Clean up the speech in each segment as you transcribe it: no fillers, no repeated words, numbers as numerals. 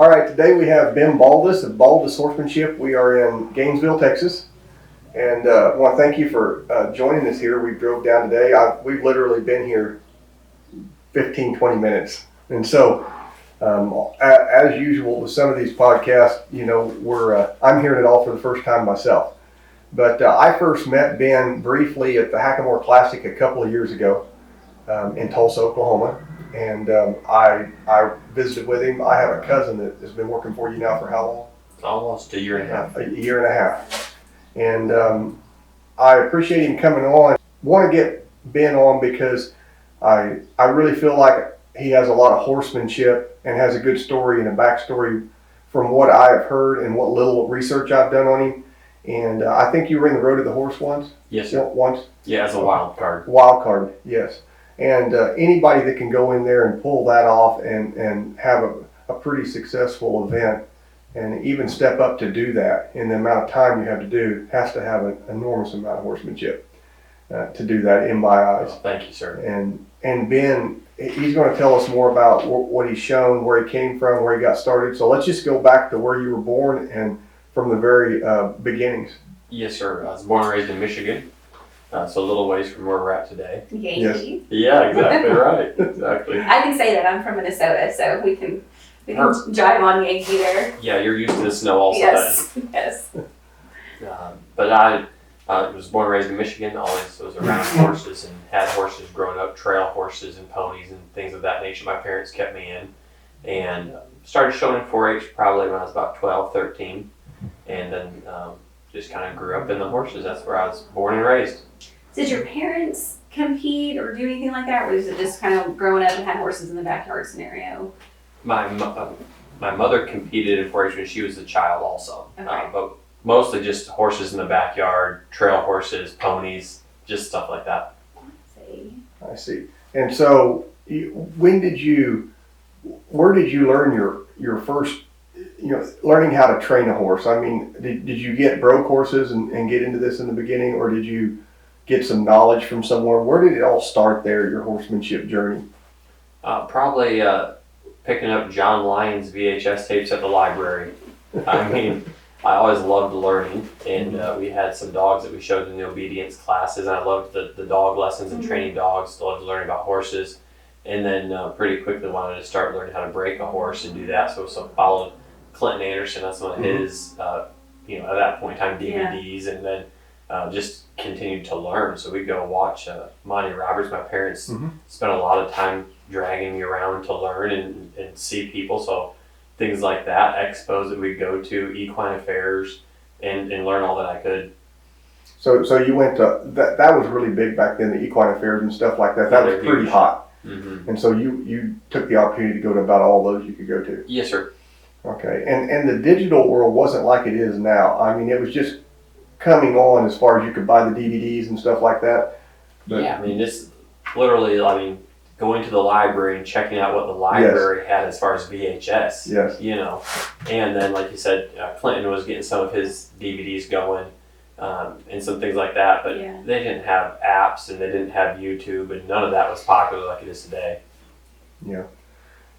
All right, today we have Ben Baldus of Baldus Horsemanship. We are in Gainesville, Texas, and I want to thank you for joining us here. We drove down today. We've literally been here 15, 20 minutes. And so, as usual with some of these podcasts, I'm hearing it all for the first time myself. But I first met Ben briefly at the Hackamore Classic a couple of years ago in Tulsa, Oklahoma. And I visited with him. I have a cousin that has been working for you now for how long? Almost a year and a half. A year and a half. And I appreciate him coming on. Want to get Ben on because I really feel like he has a lot of horsemanship and has a good story and a backstory from what I have heard and what little research I've done on him. And I think you were in the Road to the Horse once? Yes, sir. Once? Yeah, as a wild card. Wild card, yes. And anybody that can go in there and pull that off and have a pretty successful event and even step up to do that in the amount of time you have to do has to have an enormous amount of horsemanship to do that in my eyes. Oh, thank you, sir. And Ben, he's going to tell us more about what he's shown, where he came from, where he got started. So let's just go back to where you were born and from the very beginnings. Yes, sir. I was born and raised in Michigan. So a little ways from where we're at today. Yes. Yeah, exactly right. Exactly. I can say that I'm from Minnesota, so we can jive on Yankee there. Yeah, you're used to the snow also. Yes. Yes. But I was born and raised in Michigan. Always was around horses and had horses growing up, trail horses and ponies and things of that nature. My parents kept me in and started showing in 4-H probably when I was about 12, 13. And then just kind of grew up in the horses. That's where I was born and raised. Did your parents compete or do anything like that? Or was it just kind of growing up and had horses in the backyard scenario? My mother competed in 4-H when she was a child also. Okay. But mostly just horses in the backyard, trail horses, ponies, just stuff like that. I see. And so where did you learn your first, learning how to train a horse? I mean, did you get broke horses and get into this in the beginning, or did you get some knowledge from somewhere? Where did it all start there, your horsemanship journey? Probably picking up John Lyon's VHS tapes at the library. I mean, I always loved learning, and we had some dogs that we showed in the obedience classes, and I loved the dog lessons and training dogs. I loved learning about horses, and then pretty quickly wanted to start learning how to break a horse and do that. So followed Clinton Anderson on some of his, at that point in time, DVDs, and then just continued to learn. So we'd go watch Monty Roberts. My parents spent a lot of time dragging me around to learn and see people. So things like that, expos that we'd go to, equine affairs, and learn all that I could. So you went to, that was really big back then, the equine affairs and stuff like that. That was pretty hot. Mm-hmm. And so you took the opportunity to go to about all those you could go to. Yes, sir. Okay. And the digital world wasn't like it is now. I mean, it was just coming on as far as you could buy the DVDs and stuff like that. But yeah, I mean, this literally, going to the library and checking out what the library had as far as VHS. Yes. And then, like you said, Clinton was getting some of his DVDs going and some things like that, but they didn't have apps and they didn't have YouTube, and none of that was popular like it is today. Yeah.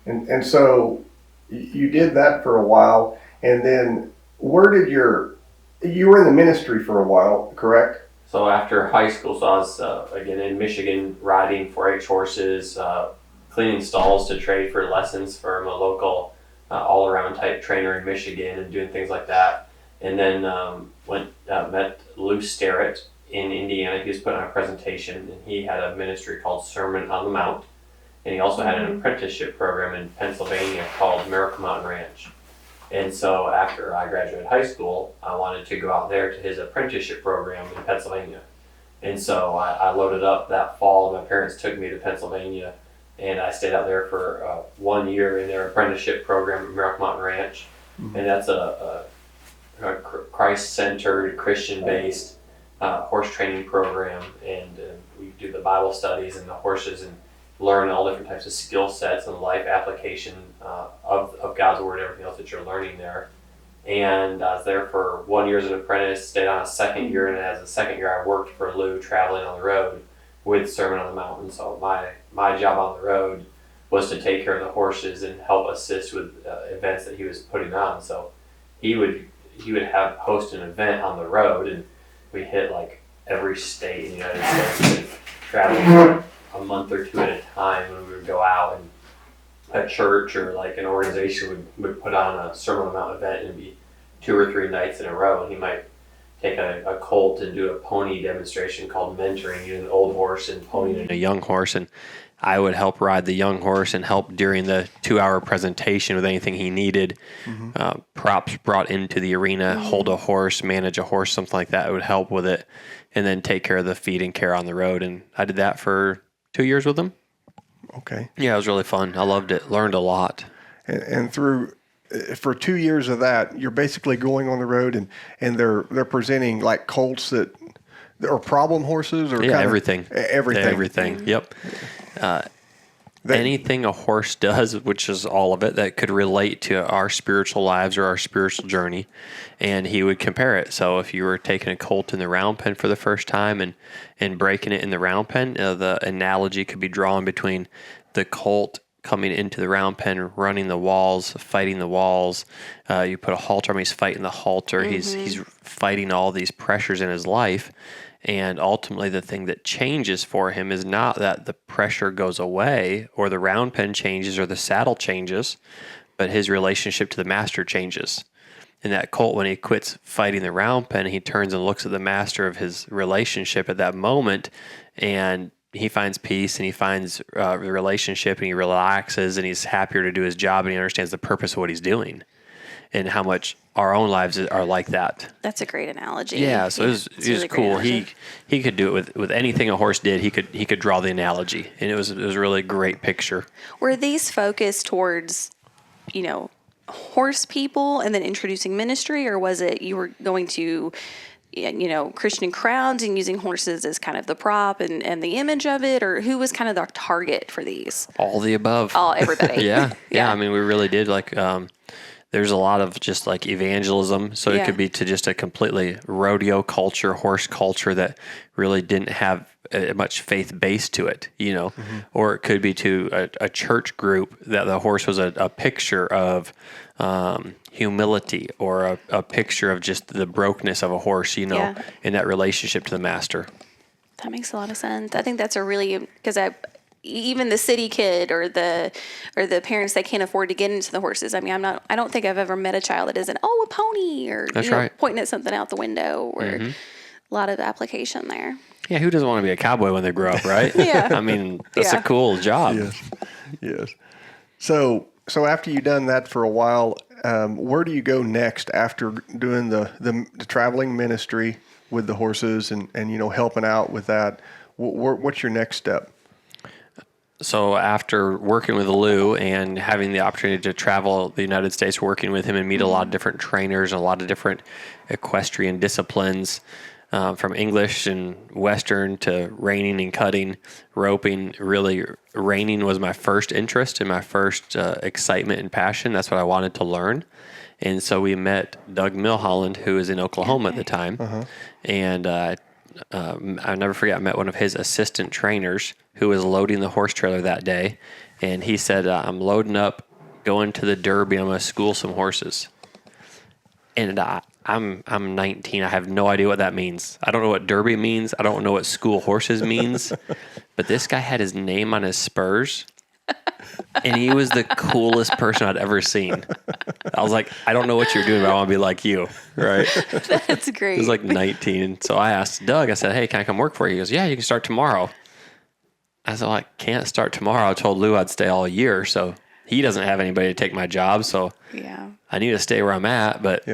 And so you did that for a while, and then you were in the ministry for a while, correct? So after high school, so I was, again, in Michigan, riding 4-H horses, cleaning stalls to trade for lessons from a local all-around type trainer in Michigan and doing things like that. And then met Lou Sterrett in Indiana. He was putting on a presentation, and he had a ministry called Sermon on the Mount. And he also had an apprenticeship program in Pennsylvania called Miracle Mountain Ranch. And so after I graduated high school, I wanted to go out there to his apprenticeship program in Pennsylvania. And so I loaded up that fall. My parents took me to Pennsylvania, and I stayed out there for 1 year in their apprenticeship program at Miracle Mountain Ranch. Mm-hmm. And that's a Christ-centered, Christian-based horse training program. And we do the Bible studies and the horses and learn all different types of skill sets and life application of God's Word and everything else that you're learning there. And I was there for 1 year as an apprentice, stayed on a second year, and as a second year I worked for Lou traveling on the road with Sermon on the Mountain. So my job on the road was to take care of the horses and help assist with events that he was putting on. So he would have host an event on the road, and we hit like every state in the United States and traveled for a month or two at a time when we would go out, and a church or like an organization would put on a Sermon Mount event, and it'd be 2 or 3 nights in a row, and he might take a colt and do a pony demonstration called mentoring, using an old horse and ponying a young horse, and I would help ride the young horse and help during the 2-hour presentation with anything he needed. Props brought into the arena, hold a horse, manage a horse, something like that. It would help with it, and then take care of the feed and care on the road. And I did that for 2 years with him. Okay. Yeah, it was really fun. I loved it. Learned a lot. And for 2 years of that, you're basically going on the road and they're presenting like colts that are problem horses or everything. Everything. Yep. Anything a horse does, which is all of it, that could relate to our spiritual lives or our spiritual journey, and he would compare it. So if you were taking a colt in the round pen for the first time and breaking it in the round pen, the analogy could be drawn between the colt coming into the round pen, running the walls, fighting the walls. You put a halter on him, he's fighting the halter. He's fighting all these pressures in his life. And ultimately, the thing that changes for him is not that the pressure goes away or the round pen changes or the saddle changes, but his relationship to the master changes. And that colt, when he quits fighting the round pen, he turns and looks at the master of his relationship at that moment, and he finds peace and he finds the relationship, and he relaxes and he's happier to do his job, and he understands the purpose of what he's doing and how much our own lives are like that. That's a great analogy. Yeah, so it was really cool. He could do it with anything a horse did. He could draw the analogy, and it was a really great picture. Were these focused towards, horse people and then introducing ministry, or was it you were going to, Christian crowds and using horses as kind of the prop and the image of it, or who was kind of the target for these? All the above. All everybody. Yeah. I mean, we really did there's a lot of just like evangelism. So it could be to just a completely rodeo culture, horse culture that really didn't have much faith base to it, or it could be to a church group that the horse was a picture of humility, or a picture of just the brokenness of a horse, in that relationship to the master. That makes a lot of sense. I think that's because even the city kid or the parents that can't afford to get into the horses. I mean, I don't think I've ever met a child that isn't, a pony, or pointing at something out the window, or a lot of application there. Yeah, who doesn't want to be a cowboy when they grow up, right? Yeah. I mean, that's a cool job. Yes. So after you've done that for a while, where do you go next after doing the traveling ministry with the horses and helping out with that? What's your next step? So after working with Lou and having the opportunity to travel the United States, working with him and meet a lot of different trainers and a lot of different equestrian disciplines, from English and Western to reining and cutting, roping. Really, reining was my first interest and my first excitement and passion. That's what I wanted to learn. And so we met Doug Milholland, who was in Oklahoma at the time. And I'll never forget, I met one of his assistant trainers who was loading the horse trailer that day. And he said, I'm loading up, going to the Derby, I'm going to school some horses. And I'm 19. I have no idea what that means. I don't know what Derby means. I don't know what school horses means. But this guy had his name on his spurs, and he was the coolest person I'd ever seen. I was like, I don't know what you're doing, but I want to be like you, right? That's great. He was like 19. And so I asked Doug, I said, hey, can I come work for you? He goes, yeah, you can start tomorrow. I said, well, I can't start tomorrow. I told Lou I'd stay all year, so he doesn't have anybody to take my job, so I need to stay where I'm at. But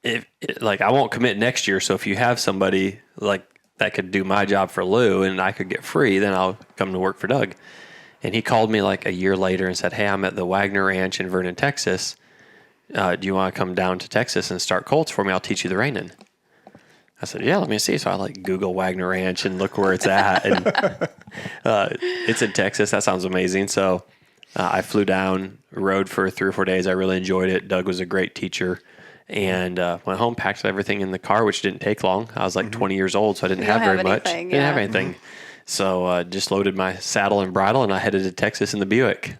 I won't commit next year, so if you have somebody like that could do my job for Lou and I could get free, then I'll come to work for Doug. And he called me like a year later and said, hey, I'm at the Wagner Ranch in Vernon, Texas. Do you want to come down to Texas and start colts for me? I'll teach you the reining. I said, yeah, let me see. So I Google Wagner Ranch and look where it's at. And it's in Texas. That sounds amazing. So I flew down, rode for 3 or 4 days. I really enjoyed it. Doug was a great teacher. And went home, packed everything in the car, which didn't take long. I was like 20 years old, so I didn't have very much. Didn't have anything. So just loaded my saddle and bridle, and I headed to Texas in the Buick.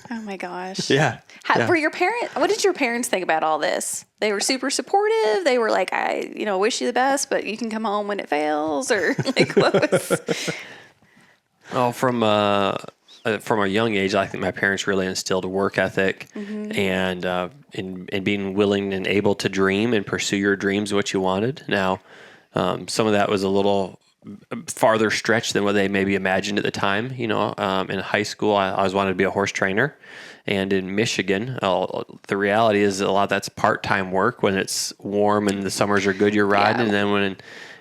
Oh my gosh. Yeah. Yeah. Were your parents? What did your parents think about all this? They were super supportive. They were like, I wish you the best, but you can come home when it fails, or like what was? Oh, from a young age, I think my parents really instilled a work ethic and in being willing and able to dream and pursue your dreams, what you wanted. Now, some of that was a little farther stretched than what they maybe imagined at the time. In high school, I always wanted to be a horse trainer. And in Michigan, the reality is a lot of that's part-time work. When it's warm and the summers are good, you're riding. Yeah. And then when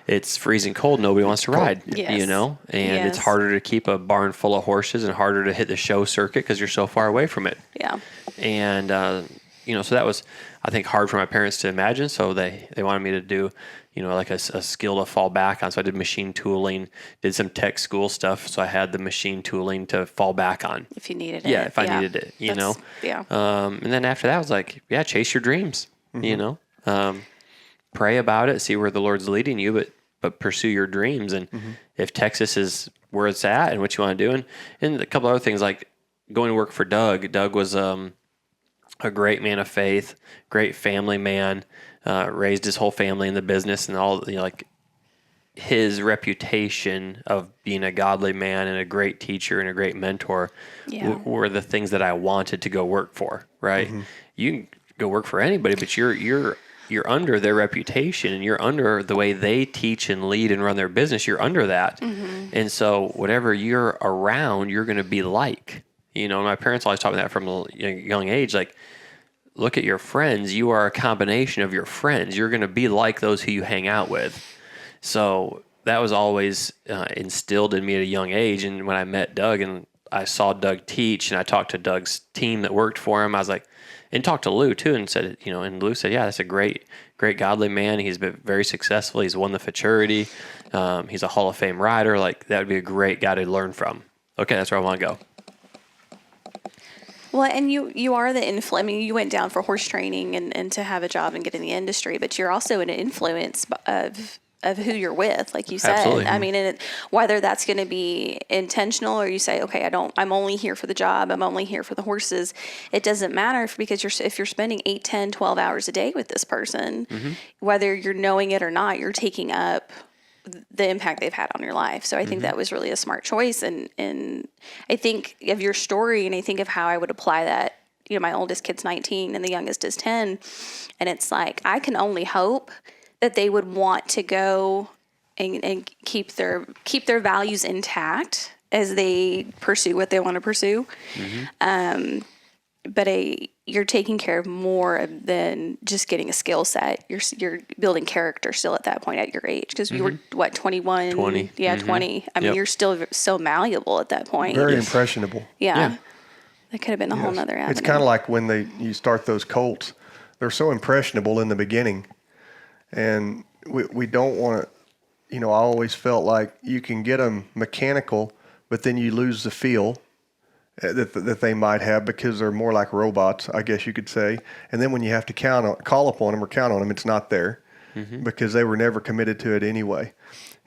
it's freezing cold, nobody wants to ride, Yes. And it's Yes. harder to keep a barn full of horses and harder to hit the show circuit because you're so far away from it. Yeah. And, so that was, I think, hard for my parents to imagine. So they wanted me to do, like a skill to fall back on. So I did machine tooling, did some tech school stuff. So I had the machine tooling to fall back on. If you needed it. Yeah, if I needed it, Yeah. And then after that, I was like, yeah, chase your dreams, pray about it, see where the Lord's leading you, but pursue your dreams. And if Texas is where it's at and what you want to do, and a couple other things like going to work for Doug. Doug was a great man of faith, great family man, raised his whole family in the business, and all his reputation of being a godly man and a great teacher and a great mentor were the things that I wanted to go work for. Right? You can go work for anybody, but you're under their reputation and you're under the way they teach and lead and run their business. You're under that. And so whatever you're around, you're going to be like. My parents always taught me that from a young age. Like, look at your friends. You are a combination of your friends. You're going to be like those who you hang out with. So that was always instilled in me at a young age. And when I met Doug and I saw Doug teach and I talked to Doug's team that worked for him, I was like, and talked to Lou too and said, and Lou said, yeah, that's a great godly man. He's been very successful. He's won the futurity. He's a Hall of Fame rider. Like, that would be a great guy to learn from. Okay, that's where I want to go. Well, and you are the influence. I mean, you went down for horse training and to have a job and get in the industry, but you're also an influence of who you're with, like you said. Absolutely. I mean, whether that's going to be intentional or you say, okay, I'm only here for the job. I'm only here for the horses. It doesn't matter because if you're spending 8, 10, 12 hours a day with this person, whether you're knowing it or not, you're taking up the impact they've had on your life. So I think that was really a smart choice. And I think of your story and I think of how I would apply that. My oldest kid's 19 and the youngest is 10. And it's like, I can only hope that they would want to go and keep their values intact as they pursue what they want to pursue. But you're taking care of more than just getting a skill set. You're building character still at that point at your age. Because you were, 21? 20. Yeah, 20. I mean, you're still so malleable at that point. Very impressionable. Yeah. That could have been a whole nother avenue. It's kind of like when you start those colts. They're so impressionable in the beginning. And we don't want to, I always felt like you can get them mechanical, but then you lose the feel that they might have because they're more like robots, I guess you could say. And then when you have to call upon them or count on them, it's not there because they were never committed to it anyway.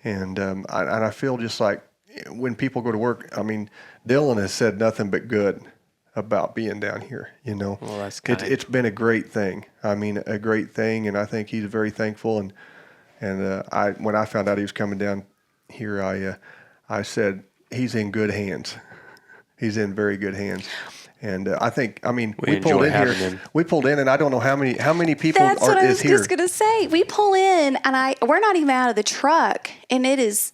And I feel just like when people go to work, I mean, Dylan has said nothing but good about being down here, Well, that's kind. It's been a great thing. I mean, a great thing, and I think he's very thankful. And when I found out he was coming down here, I said he's in good hands. He's in very good hands. And I think, we pulled in here. We pulled in, and I don't know how many people That's what I was here. just gonna say. We pull in, and we're not even out of the truck, and it is.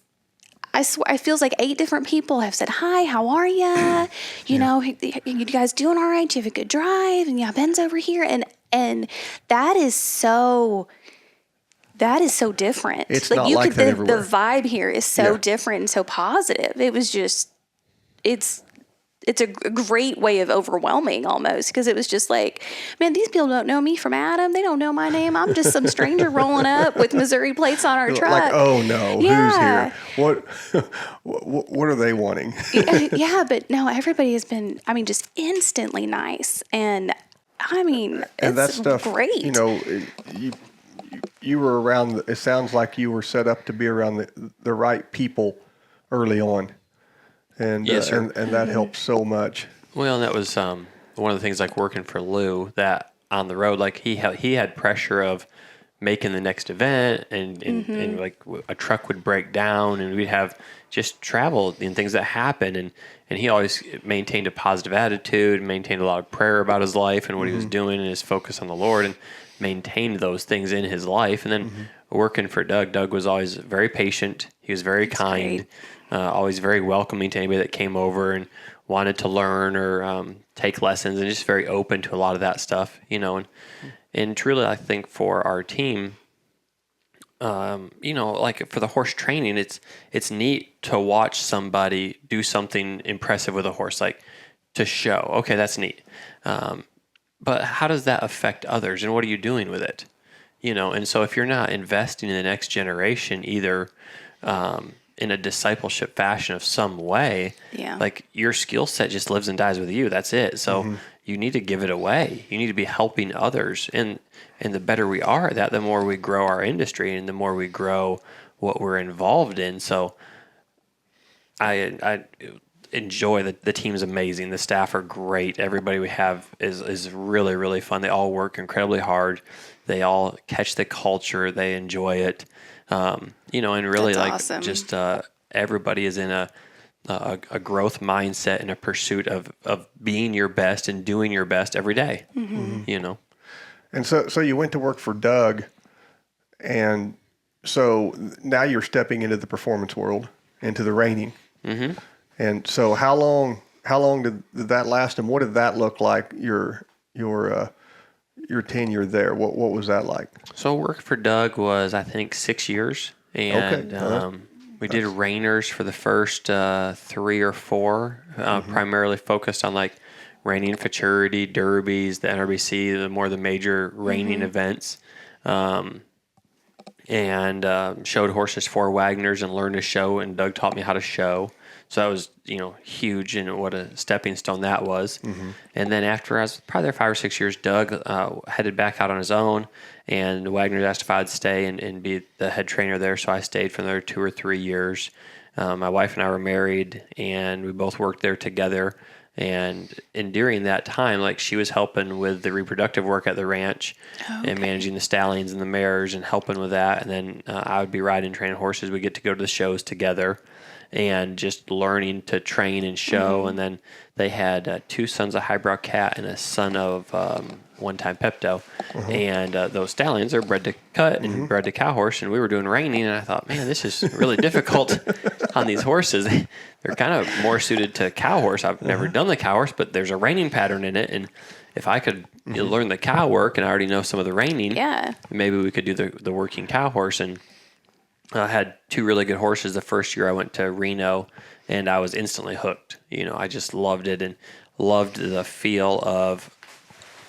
I swear, it feels like 8 different people have said, hi, how are ya? You guys doing all right? Do you have a good drive? And yeah, Ben's over here. And that is so different. It's like not like that everywhere. The vibe here is so different and so positive. It was just, it's a great way of overwhelming almost because it was just like, man, these people don't know me from Adam. They don't know my name. I'm just some stranger rolling up with Missouri plates on our truck. Like, oh no, Yeah. Who's here? What are they wanting? Yeah, but no, everybody has been, just instantly nice. And and it's that stuff, great. You were around, it sounds like you were set up to be around the right people early on, and Yes, sir. and that helps so much. Well, and that was one of the things like working for Lou, that on the road, like he had pressure of making the next event, and like a truck would break down, and we'd have just travel and things that happen, and he always maintained a positive attitude, maintained a lot of prayer about his life and what he was doing, and his focus on the Lord, and maintained those things in his life. And then working for Doug was always very patient. He was very kind, always very welcoming to anybody that came over and wanted to learn or take lessons, and just very open to a lot of that stuff, and truly, I think for our team, like for the horse training, it's neat to watch somebody do something impressive with a horse, like to show, okay, that's neat. But how does that affect others, and what are you doing with it? And so if you're not investing in the next generation, either in a discipleship fashion of some way, like your skill set just lives and dies with you. That's it. So you need to give it away. You need to be helping others. And the better we are at that, the more we grow our industry and the more we grow what we're involved in. So I enjoy the team's amazing. The staff are great. Everybody we have is really, really fun. They all work incredibly hard. They all catch the culture. They enjoy it. And really, That's like awesome. just everybody is in a growth mindset and a pursuit of being your best and doing your best every day, And so you went to work for Doug, and so now you're stepping into the performance world, into the reining. Mm-hmm. And so how long did that last, and what did that look like? Your tenure there, what was that like? So work for Doug was, I think, 6 years, and we did reiners for the first 3 or 4, primarily focused on like reining futurity, derbies, the NRBC, the major reining events, and showed horses for Wagners and learned to show, and Doug taught me how to show. So that was, huge, and what a stepping stone that was. And then after I was probably there 5 or 6 years, Doug headed back out on his own, and Wagner asked if I'd stay and be the head trainer there. So I stayed for another 2 or 3 years. My wife and I were married, and we both worked there together. And during that time, like, she was helping with the reproductive work at the ranch and managing the stallions and the mares and helping with that. And then I would be riding, training horses. We'd get to go to the shows together and just learning to train and show. And then they had 2 sons of Highbrow Cat and a son of one-time Pepto. And those stallions are bred to cut and bred to cow horse. And we were doing reining, and I thought, man, this is really difficult on these horses. They're kind of more suited to cow horse. I've never done the cow horse, but there's a reining pattern in it. And if I could learn the cow work, and I already know some of the reining, maybe we could do the working cow horse. And I had 2 really good horses the first year I went to Reno, and I was instantly hooked. I just loved it, and loved the feel of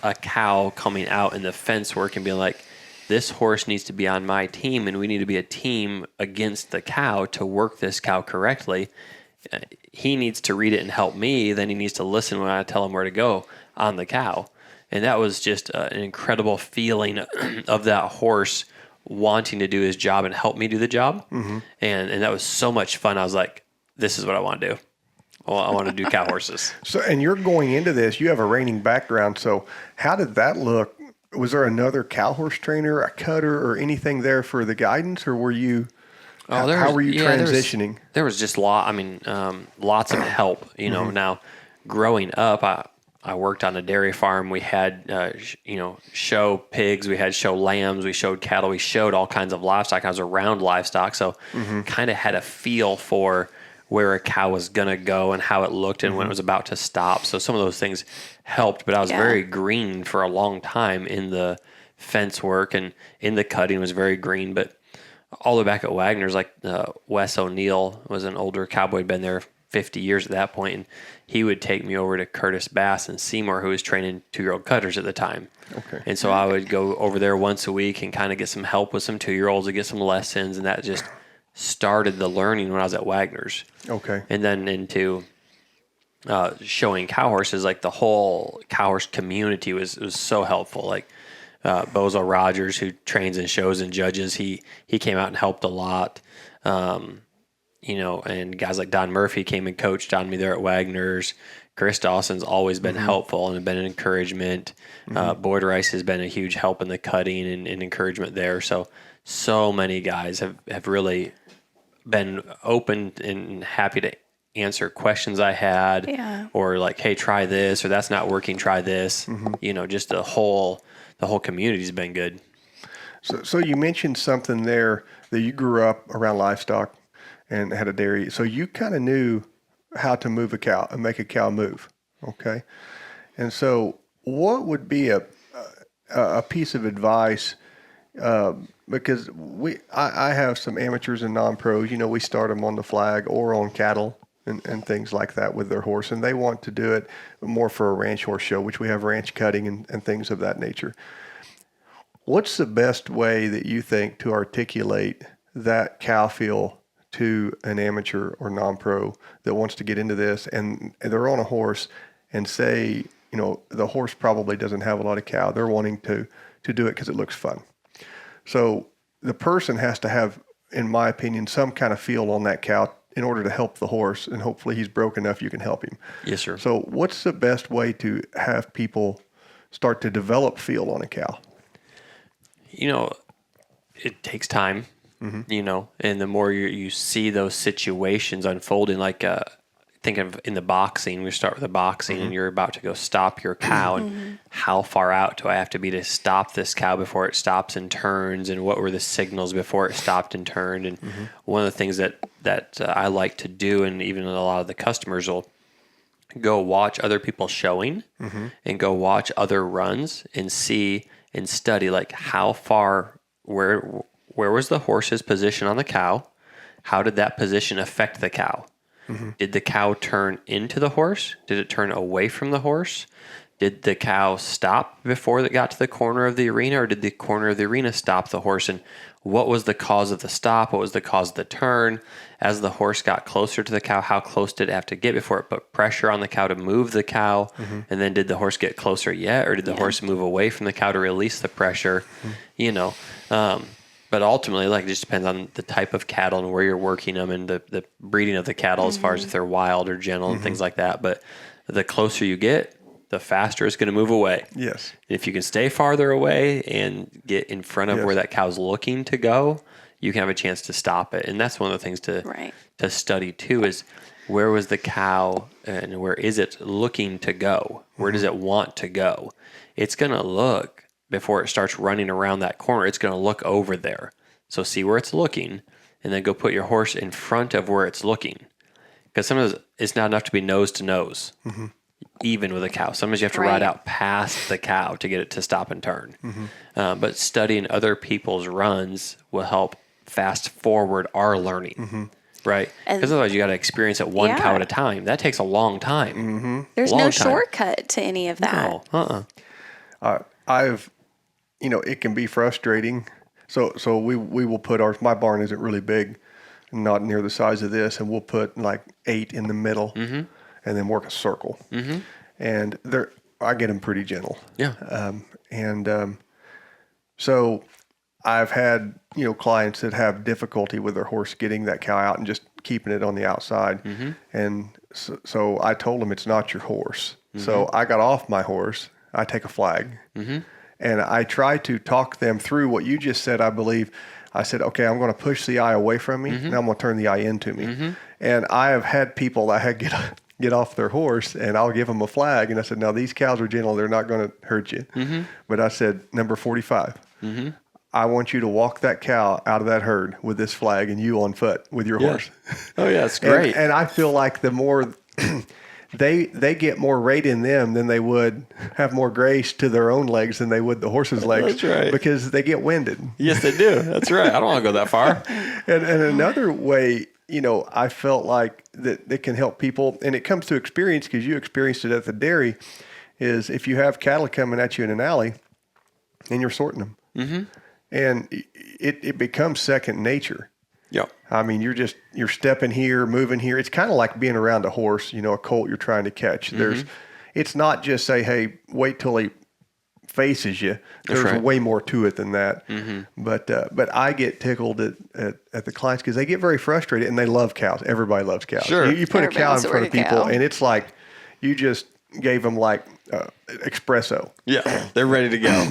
a cow coming out in the fence work and being like, this horse needs to be on my team, and we need to be a team against the cow to work this cow correctly. He needs to read it and help me. Then he needs to listen when I tell him where to go on the cow. And that was just an incredible feeling of that horse wanting to do his job and help me do the job. And that was so much fun. I was like, this is what I want to do. Well, I want to do cow horses. So, and you're going into this, you have a reining background. So how did that look? Was there another cow horse trainer, a cutter, or anything there for the guidance, or were you, how were you transitioning? There was just lots of help, Now, growing up, I worked on a dairy farm. We had, show pigs, we had show lambs, we showed cattle, we showed all kinds of livestock. I was around livestock, so kind of had a feel for where a cow was going to go and how it looked and when it was about to stop. So some of those things helped, but I was very green for a long time in the fence work, and in the cutting was very green. But all the way back at Wagner's, like Wes O'Neill was an older cowboy, been there 50 years at that point, and he would take me over to Curtis Bass and Seymour, who was training 2-year-old cutters at the time. And so I would go over there once a week and kind of get some help with some 2-year-olds and get some lessons, and that just started the learning when I was at Wagner's. And then into showing cow horses, like the whole cow horse community was so helpful. Like Bozo Rogers, who trains and shows and judges, he came out and helped a lot. and guys like Don Murphy came and coached on me there at Wagner's. Chris Dawson's always been helpful and been an encouragement. Boyd Rice has been a huge help in the cutting and encouragement there. So many guys have really been open and happy to answer questions I had, or like, hey, try this, or that's not working, try this. Just the whole community's been good. So you mentioned something there that you grew up around livestock and had a dairy. So you kind of knew how to move a cow and make a cow move. Okay. And so what would be a piece of advice, because I have some amateurs and non-pros, we start them on the flag or on cattle and things like that with their horse, and they want to do it more for a ranch horse show, which we have ranch cutting and things of that nature. What's the best way that you think to articulate that cow feel to an amateur or non-pro that wants to get into this, and they're on a horse and say, the horse probably doesn't have a lot of cow. They're wanting to do it because it looks fun. So the person has to have, in my opinion, some kind of feel on that cow in order to help the horse, and hopefully he's broke enough you can help him. Yes, sir. So what's the best way to have people start to develop feel on a cow? It takes time, and the more you see those situations unfolding, like think of in the boxing, we start with the boxing and you're about to go stop your cow, and how far out do I have to be to stop this cow before it stops and turns, and what were the signals before it stopped and turned. And one of the things that I like to do, and even a lot of the customers will go watch other people showing and go watch other runs and see and study, like how far, where was the horse's position on the cow? How did that position affect the cow? Did the cow turn into the horse? Did it turn away from the horse? Did the cow stop before it got to the corner of the arena, or did the corner of the arena stop the horse? And what was the cause of the stop? What was the cause of the turn? As the horse got closer to the cow, how close did it have to get before it put pressure on the cow to move the cow? And then did the horse get closer yet, or did the horse move away from the cow to release the pressure? But ultimately, it just depends on the type of cattle and where you're working them, and the breeding of the cattle, as far as if they're wild or gentle and things like that. But the closer you get, the faster it's going to move away. Yes. If you can stay farther away and get in front of where that cow's looking to go, you can have a chance to stop it. And that's one of the things to study too, is where was the cow and where is it looking to go? Where does it want to go? It's going to look, before it starts running around that corner, it's going to look over there. So see where it's looking, and then go put your horse in front of where it's looking. Because sometimes it's not enough to be nose to nose, even with a cow. Sometimes you have to ride out past the cow to get it to stop and turn. But studying other people's runs will help fast forward our learning. Right? Because otherwise you got to experience it one cow at a time. That takes a long time. There's no shortcut to any of that. No. It can be frustrating. So we will put my barn isn't really big, not near the size of this, and we'll put like 8 in the middle and then work a circle. And I get them pretty gentle. Yeah. So I've had, clients that have difficulty with their horse getting that cow out and just keeping it on the outside. And so I told them it's not your horse. So I got off my horse. I take a flag. And I try to talk them through what you just said, I believe. I said, okay, I'm going to push the eye away from me, and I'm going to turn the eye into me. And I have had people that get off their horse, and I'll give them a flag. And I said, now these cows are gentle. They're not going to hurt you. But I said, number 45, I want you to walk that cow out of that herd with this flag and you on foot with your horse. Oh, yeah, it's great. And I feel like the more... They get more rate in them than they would have more grace to their own legs than they would the horse's legs. That's right. Because they get winded. Yes, they do. That's right. I don't want to go that far. And another way, I felt like that can help people, and it comes to experience because you experienced it at the dairy, is if you have cattle coming at you in an alley and you're sorting them. And it becomes second nature. Yeah. I mean, you're stepping here, moving here. It's kind of like being around a horse, a colt you're trying to catch. It's not just say, hey, wait till he faces you. That's There's right. way more to it than that. But I get tickled at the clients because they get very frustrated and they love cows. Everybody loves cows. Sure. You put Everybody a cow in wants to front work of a people cow. and it's like you just gave them like espresso. Yeah, they're ready to go.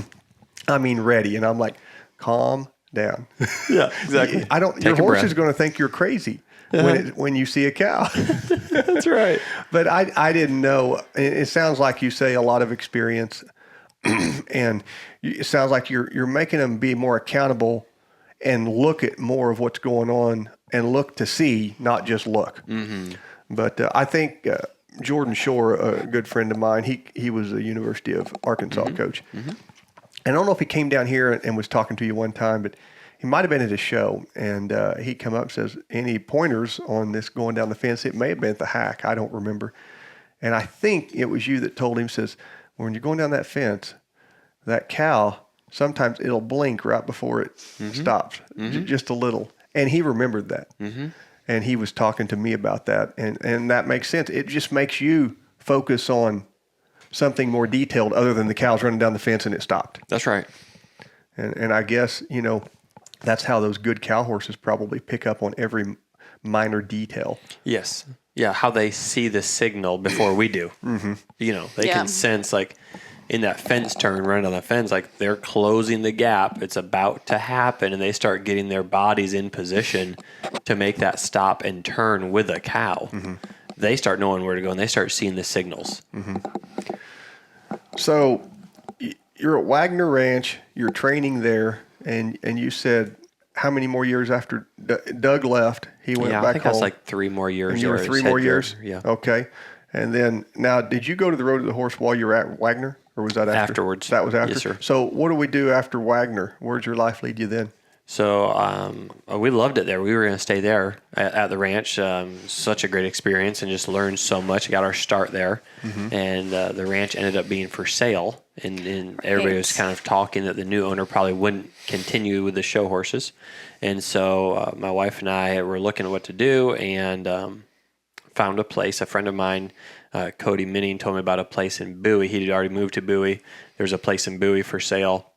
I mean, ready. And I'm like, calm down. Yeah, exactly. Your Take a horse breath. is going to think you're crazy when you see a cow. That's right. But I didn't know. It sounds like you say a lot of experience, and it sounds like you're making them be more accountable and look at more of what's going on and look to see, not just look. But I think Jordan Shore, a good friend of mine, he was a University of Arkansas coach. And I don't know if he came down here and was talking to you one time, but he might have been at a show, and he come up and says, any pointers on this going down the fence? It may have been at the hack. I don't remember. And I think it was you that told him, says, when you're going down that fence, that cow, sometimes it'll blink right before it stops, just a little. And he remembered that. And he was talking to me about that. And that makes sense. It just makes you focus on something more detailed other than the cows running down the fence and it stopped. That's right. And I guess, that's how those good cow horses probably pick up on every minor detail. Yes. Yeah, how they see the signal before we do. They can sense, like, in that fence turn, running on the fence, like, they're closing the gap. It's about to happen, and they start getting their bodies in position to make that stop and turn with a cow. They start knowing where to go, and they start seeing the signals. So you're at Wagner Ranch, you're training there, and you said how many more years after Doug left, he went I back think home? that's like 3 more years. And you were or 3 head more there. years? Yeah. Okay. And then, now, did you go to the Road to the Horse while you were at Wagner? Or was that after? Afterwards. That was after? Yes, sir. So what do we do after Wagner? Where'd your life lead you then? So we loved it there. We were going to stay there at the ranch. Such a great experience and just learned so much. Got our start there. And the ranch ended up being for sale. And everybody was kind of talking that the new owner probably wouldn't continue with the show horses. And so my wife and I were looking at what to do and found a place. A friend of mine, Cody Minning, told me about a place in Bowie. He had already moved to Bowie. There's a place in Bowie for sale.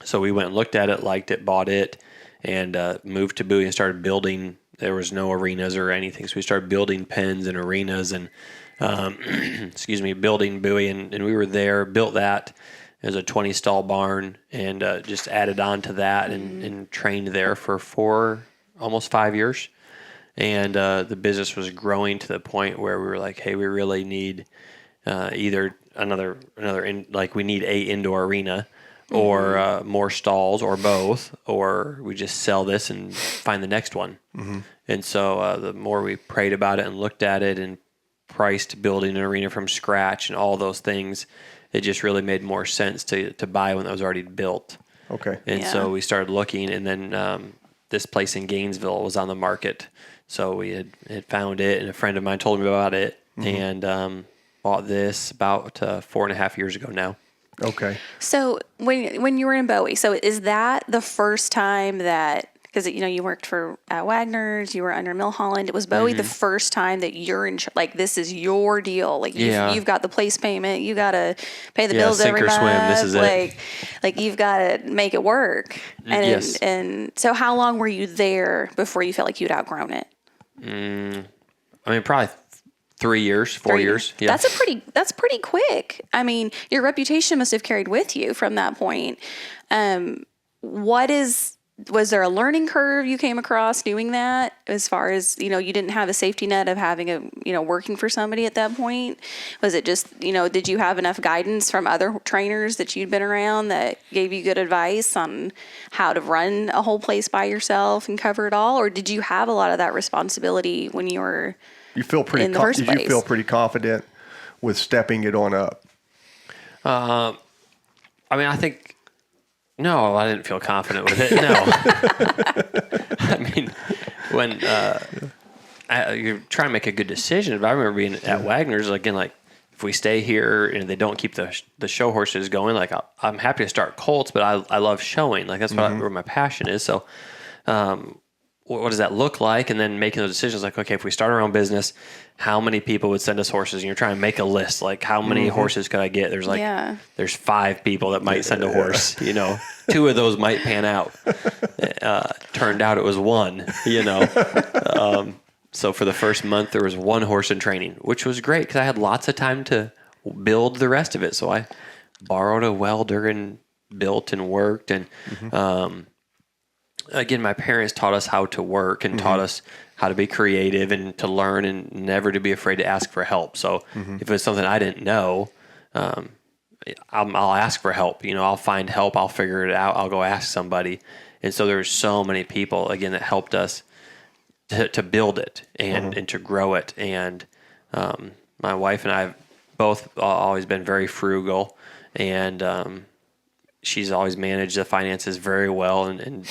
So we went and looked at it, liked it, bought it, and moved to Bowie and started building. There was no arenas or anything, so we started building pens and arenas and, building Bowie. And we were there, built that. It was a 20-stall barn and just added on to that and trained there for almost 5 years. And the business was growing to the point where we were like, hey, we really need either we need a indoor arena or more stalls or both, or we just sell this and find the next one. And so the more we prayed about it and looked at it and priced building an arena from scratch and all those things, it just really made more sense to buy one that was already built. Okay. And so we started looking, and then this place in Gainesville was on the market. So we had found it, and a friend of mine told me about it, and bought this about 4.5 years ago now. Okay. So when you were in Bowie, so is that the first time that, because you worked at Wagner's, you were under Milholland, was Bowie the first time that you're in, like, this is your deal, like you've got the place payment, you got to pay the bills sink every or month, swim, this is it. like you've got to make it work. And Yes. and so how long were you there before you felt like you'd outgrown it? I mean, probably 3 years, 4 years. Yeah. That's pretty quick. I mean, your reputation must have carried with you from that point. Was there a learning curve you came across doing that, as far as, you didn't have a safety net of having working for somebody at that point? Was it just, did you have enough guidance from other trainers that you'd been around that gave you good advice on how to run a whole place by yourself and cover it all? Or did you have a lot of that responsibility when you were You feel pretty in the first did you place? feel pretty confident with stepping it on up? I mean, I think, no, I didn't feel confident with it. No. I mean, when you're trying to make a good decision, but I remember being at Wagner's, again, like, if we stay here and they don't keep the show horses going, like, I'm happy to start colts, but I love showing. Like, that's where my passion is. So what does that look like? And then making those decisions like, okay, if we start our own business, how many people would send us horses? And you're trying to make a list, like how many horses could I get? There's there's 5 people that might send a horse, 2 of those might pan out. Turned out it was 1, So for the first month, there was 1 horse in training, which was great because I had lots of time to build the rest of it. So I borrowed a welder and built and worked. And again, my parents taught us how to work and taught us how to be creative and to learn and never to be afraid to ask for help. So if it's something I didn't know, I'll ask for help. I'll find help. I'll figure it out. I'll go ask somebody. And so there's so many people, again, that helped us to build it and to grow it. And my wife and I have both always been very frugal, and she's always managed the finances very well and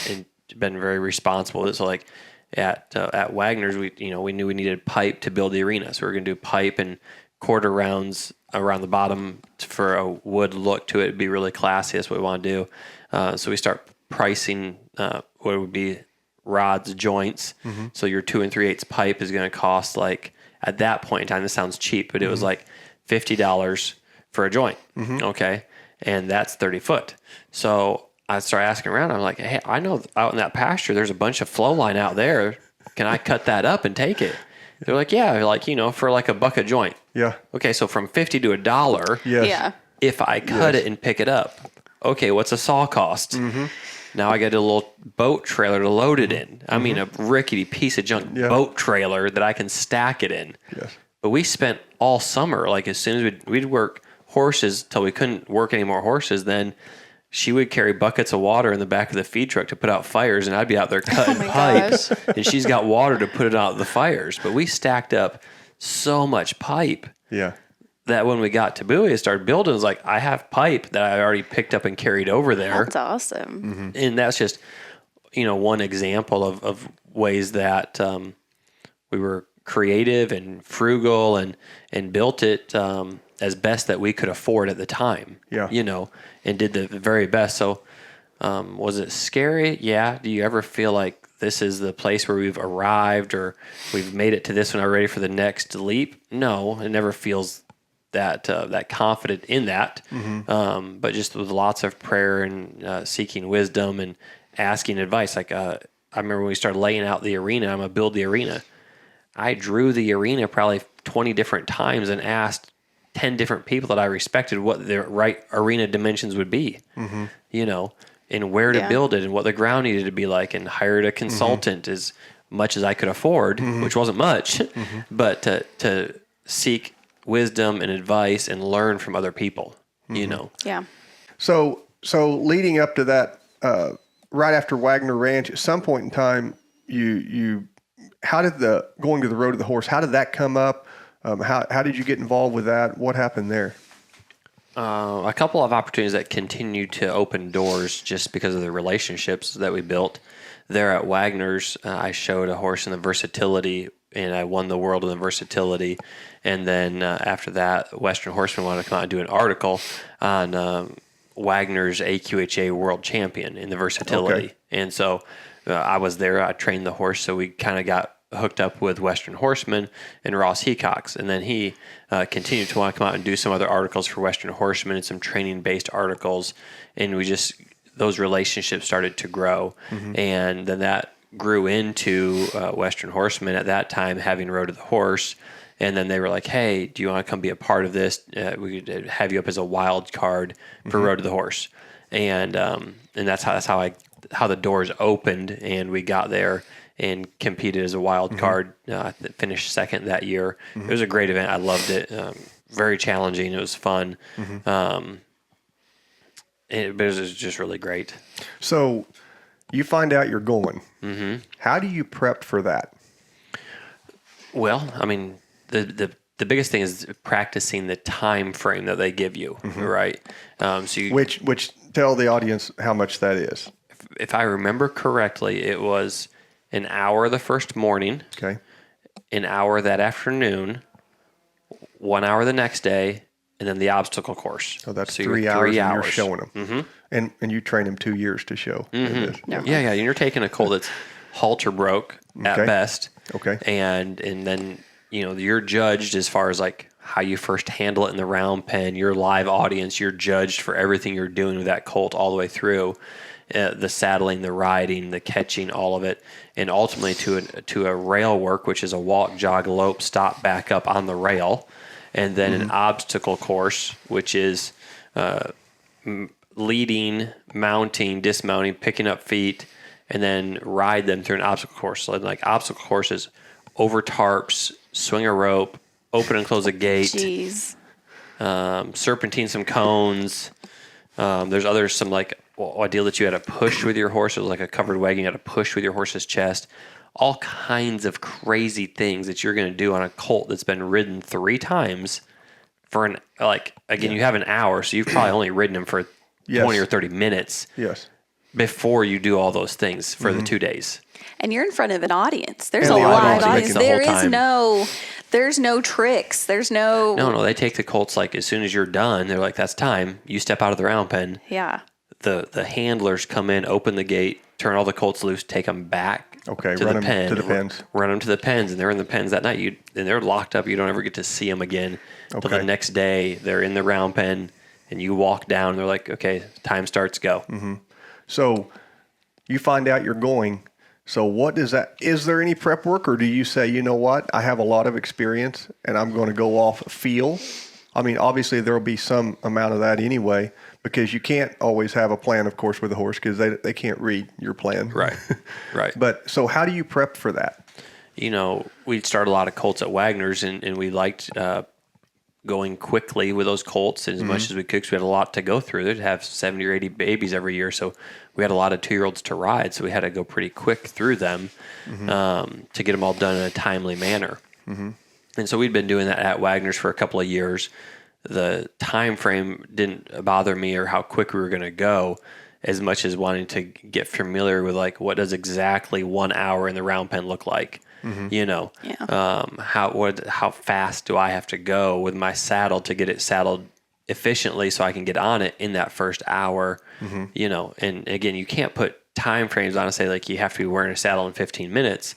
been very responsible. So like at Wagner's, we knew we needed pipe to build the arena. So we were going to do pipe and quarter rounds around the bottom for a wood look to it. It'd be really classy. That's what we want to do. So we start pricing what would be rods, joints. So your 2 3/8 pipe is going to cost, like, at that point in time, this sounds cheap, but it was like $50 for a joint. Okay. And that's 30 foot. So I started asking around. I'm like, hey, I know out in that pasture, there's a bunch of flow line out there. Can I cut that up and take it? They're like, yeah, like, for like $1 a joint. Yeah. Okay. So from 50 to $1. Yes. Yeah. If I cut it and pick it up. Okay. What's a saw cost? Now I got a little boat trailer to load it in. I mean, a rickety piece of junk boat trailer that I can stack it in. Yes. But we spent all summer, like, as soon as we'd work horses till we couldn't work any more horses, then she would carry buckets of water in the back of the feed truck to put out fires, and I'd be out there cutting pipe, and she's got water to put it out the fires. But we stacked up so much pipe that when we got to Bowie and started building, it was like, I have pipe that I already picked up and carried over there. That's awesome. And that's just, one example of ways that we were creative and frugal and built it as best that we could afford at the time. And did the very best. So was it scary? Yeah. Do you ever feel like this is the place where we've arrived or we've made it to this one, are ready for the next leap? No, it never feels that confident in that. But just with lots of prayer and seeking wisdom and asking advice. Like I remember when we started laying out the arena, I'm going to build the arena. I drew the arena probably 20 different times and asked 10 different people that I respected what the right arena dimensions would be, and where to build it and what the ground needed to be like, and hired a consultant as much as I could afford, which wasn't much, but to seek wisdom and advice and learn from other people, Yeah. So leading up to that, right after Wagner Ranch, at some point in time, you how did going to the Road to the Horse, how did that come up? How did you get involved with that? What happened there? A couple of opportunities that continued to open doors just because of the relationships that we built. There at Wagner's, I showed a horse in the versatility, and I won the world in the versatility. And then after that, Western Horseman wanted to come out and do an article on Wagner's AQHA world champion in the versatility. Okay. And so I was there. I trained the horse, so we kind of got hooked up with Western Horseman and Ross Hecox. And then he continued to want to come out and do some other articles for Western Horseman and some training-based articles. And those relationships started to grow. And then that grew into Western Horseman at that time having Road to the Horse. And then they were like, hey, do you want to come be a part of this? We could have you up as a wild card for Road to the Horse. And that's how the doors opened, and we got there and competed as a wild card, finished second that year. It was a great event. I loved it. Very challenging. It was fun. But it was just really great. So you find out you're going. How do you prep for that? Well, I mean, the biggest thing is practicing the time frame that they give you, right? Which tell the audience how much that is. If I remember correctly, it was an hour the first morning, an hour that afternoon, 1 hour the next day, and then the obstacle course. So that's 3 hours, and you're showing them. And you train them 2 years to show. Yeah. And you're taking a colt that's halter broke at Okay. best. Okay. And then, you're judged as far as like how you first handle it in the round pen, your live audience, you're judged for everything you're doing with that colt all the way through. The saddling, the riding, the catching, all of it, and ultimately to a rail work, which is a walk, jog, lope, stop, back up on the rail, and then an obstacle course, which is leading, mounting, dismounting, picking up feet, and then ride them through an obstacle course. So like obstacle courses, over tarps, swing a rope, open and close a gate, Jeez. serpentine some cones. There's some like a deal that you had to push with your horse. It was like a covered wagon. You had to push with your horse's chest. All kinds of crazy things that you're going to do on a colt that's been ridden 3 times for you have an hour, so you've probably only ridden him for 20 or 30 minutes. Yes. Before you do all those things for the 2 days. And you're in front of an audience. There's And a the live audience audience. making the There whole is time. there's no tricks. There's no. No, they take the colts like as soon as you're done, they're like, that's time. You step out of the round pen. Yeah. The handlers come in, open the gate, turn all the colts loose, take them back Okay, to run the 'em pen. to the pens. Run them to the pens, and they're in the pens that night. And they're locked up. You don't ever get to see them again. But Okay. the next day, they're in the round pen, and you walk down, and they're like, okay, time starts, go. So you find out you're going. So what is that? Is there any prep work, or do you say, you know what, I have a lot of experience and I'm going to go off feel? I mean, obviously there will be some amount of that anyway, because you can't always have a plan, of course, with a horse because they can't read your plan. Right, right. But so how do you prep for that? We'd start a lot of colts at Wagner's, and we liked going quickly with those colts as much as we could, because we had a lot to go through. They'd have 70 or 80 babies every year, so we had a lot of 2-year-olds to ride, so we had to go pretty quick through them to get them all done in a timely manner. And so we'd been doing that at Wagner's for a couple of years. The time frame didn't bother me or how quick we were going to go, as much as wanting to get familiar with like what does exactly 1 hour in the round pen look like. Yeah. How fast do I have to go with my saddle to get it saddled efficiently so I can get on it in that first hour. And again, you can't put time frames on and say like you have to be wearing a saddle in 15 minutes,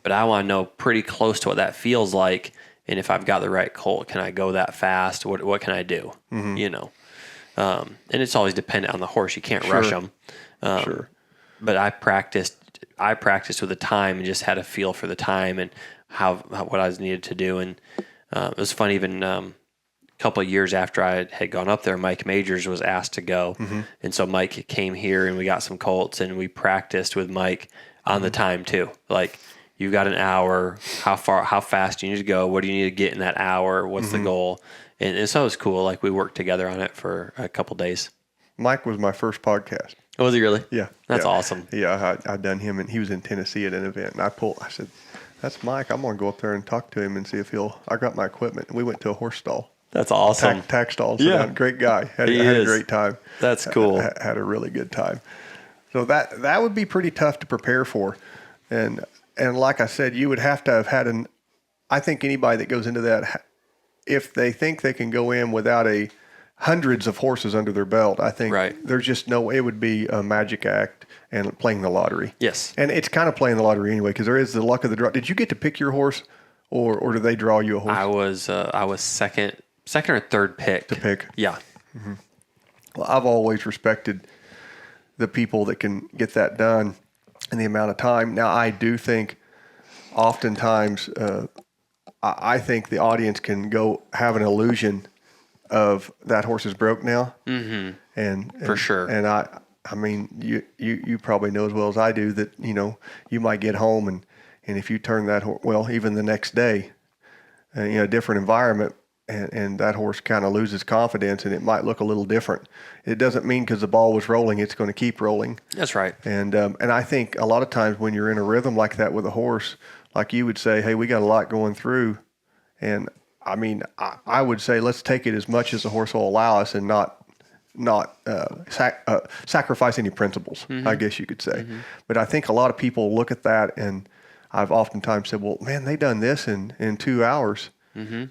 but I want to know pretty close to what that feels like. And if I've got the right colt, can I go that fast? What can I do? And it's always dependent on the horse. You can't rush them. Sure. But I practiced with the time and just had a feel for the time and how what I was needed to do. And it was fun. Even a couple of years after I had gone up there, Mike Majors was asked to go, and so Mike came here and we got some colts and we practiced with Mike on the time too. Like, you've got an hour. How fast do you need to go? What do you need to get in that hour? What's the goal? And so it was cool. Like, we worked together on it for a couple days. Mike was my first podcast. Oh, was he really? Yeah. That's yeah. awesome. Yeah, I done him, and he was in Tennessee at an event, and I said, that's Mike. I'm going to go up there and talk to him and see if I got my equipment. And we went to a horse stall. That's awesome. Tack stall. Yeah. Great guy. Had He a is. great time. That's cool. Had a really good time. So that would be pretty tough to prepare for. And like I said, you would have to have had I think anybody that goes into that, if they think they can go in without hundreds of horses under their belt, I think there's just no way. It would be a magic act and playing the lottery. Yes. And it's kind of playing the lottery anyway, because there is the luck of the draw. Did you get to pick your horse, or did they draw you a horse? I was second or third pick. To pick. Yeah. Well, I've always respected the people that can get that done in the amount of time. Now, I do think oftentimes I think the audience can go have an illusion of that horse is broke now. And For sure. And I mean, you probably know as well as I do that, you might get home and if you turn that horse, well, even the next day, a different environment, and that horse kind of loses confidence and it might look a little different. It doesn't mean because the ball was rolling, it's going to keep rolling. That's right. And I think a lot of times when you're in a rhythm like that with a horse, like you would say, hey, we got a lot going through. And I mean, I would say let's take it as much as the horse will allow us and not sacrifice any principles, I guess you could say. But I think a lot of people look at that, and I've oftentimes said, well, man, they done this in 2 hours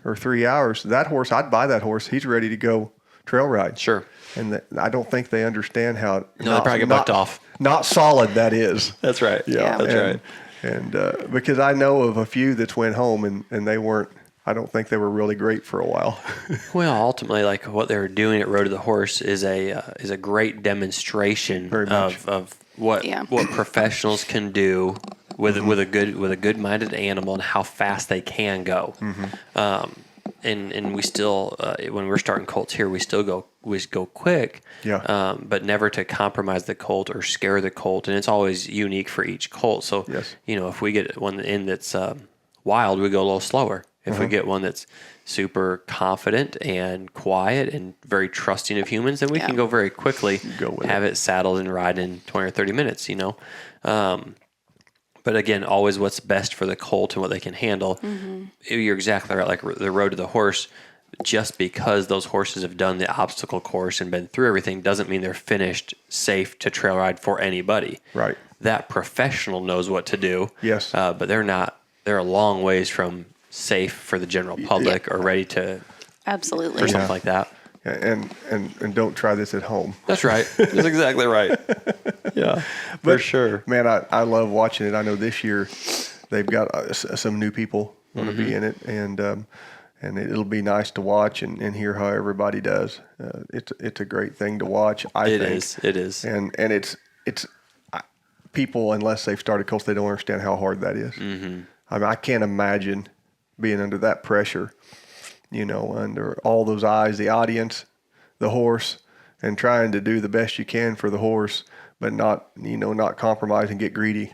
or 3 hours. That horse, I'd buy that horse. He's ready to go trail ride. Sure. And I don't think they understand how No, they probably get bucked off. Not solid that is. That's right. Yeah. That's right. And because I know of a few that went home and they weren't. I don't think they were really great for a while. Well, ultimately, like what they were doing at Road to the Horse is a great demonstration Very much. of what Yeah. what professionals can do with a good minded animal and how fast they can go. And we still when we're starting colts here, we go quick. Yeah. But never to compromise the colt or scare the colt, and it's always unique for each colt. So Yes. if we get one in that's wild, we go a little slower. If we get one that's super confident and quiet and very trusting of humans, then we can go very quickly, have it saddled and ride in 20 or 30 minutes, But again, always what's best for the colt and what they can handle. You're exactly right. Like the Road to the Horse, just because those horses have done the obstacle course and been through everything doesn't mean they're finished safe to trail ride for anybody. Right. That professional knows what to do. Yes. But they're not. They're a long ways from safe for the general public or ready to Absolutely. for something like that. And don't try this at home. That's right. That's exactly right. Yeah, for sure. Man, I love watching it. I know this year they've got some new people going to be in it, and it'll be nice to watch and hear how everybody does. It's a great thing to watch. I think It is. and it's people, unless they've started colts, they don't understand how hard that is. I mean, I can't imagine being under that pressure, under all those eyes, the audience, the horse, and trying to do the best you can for the horse, but not compromise and get greedy.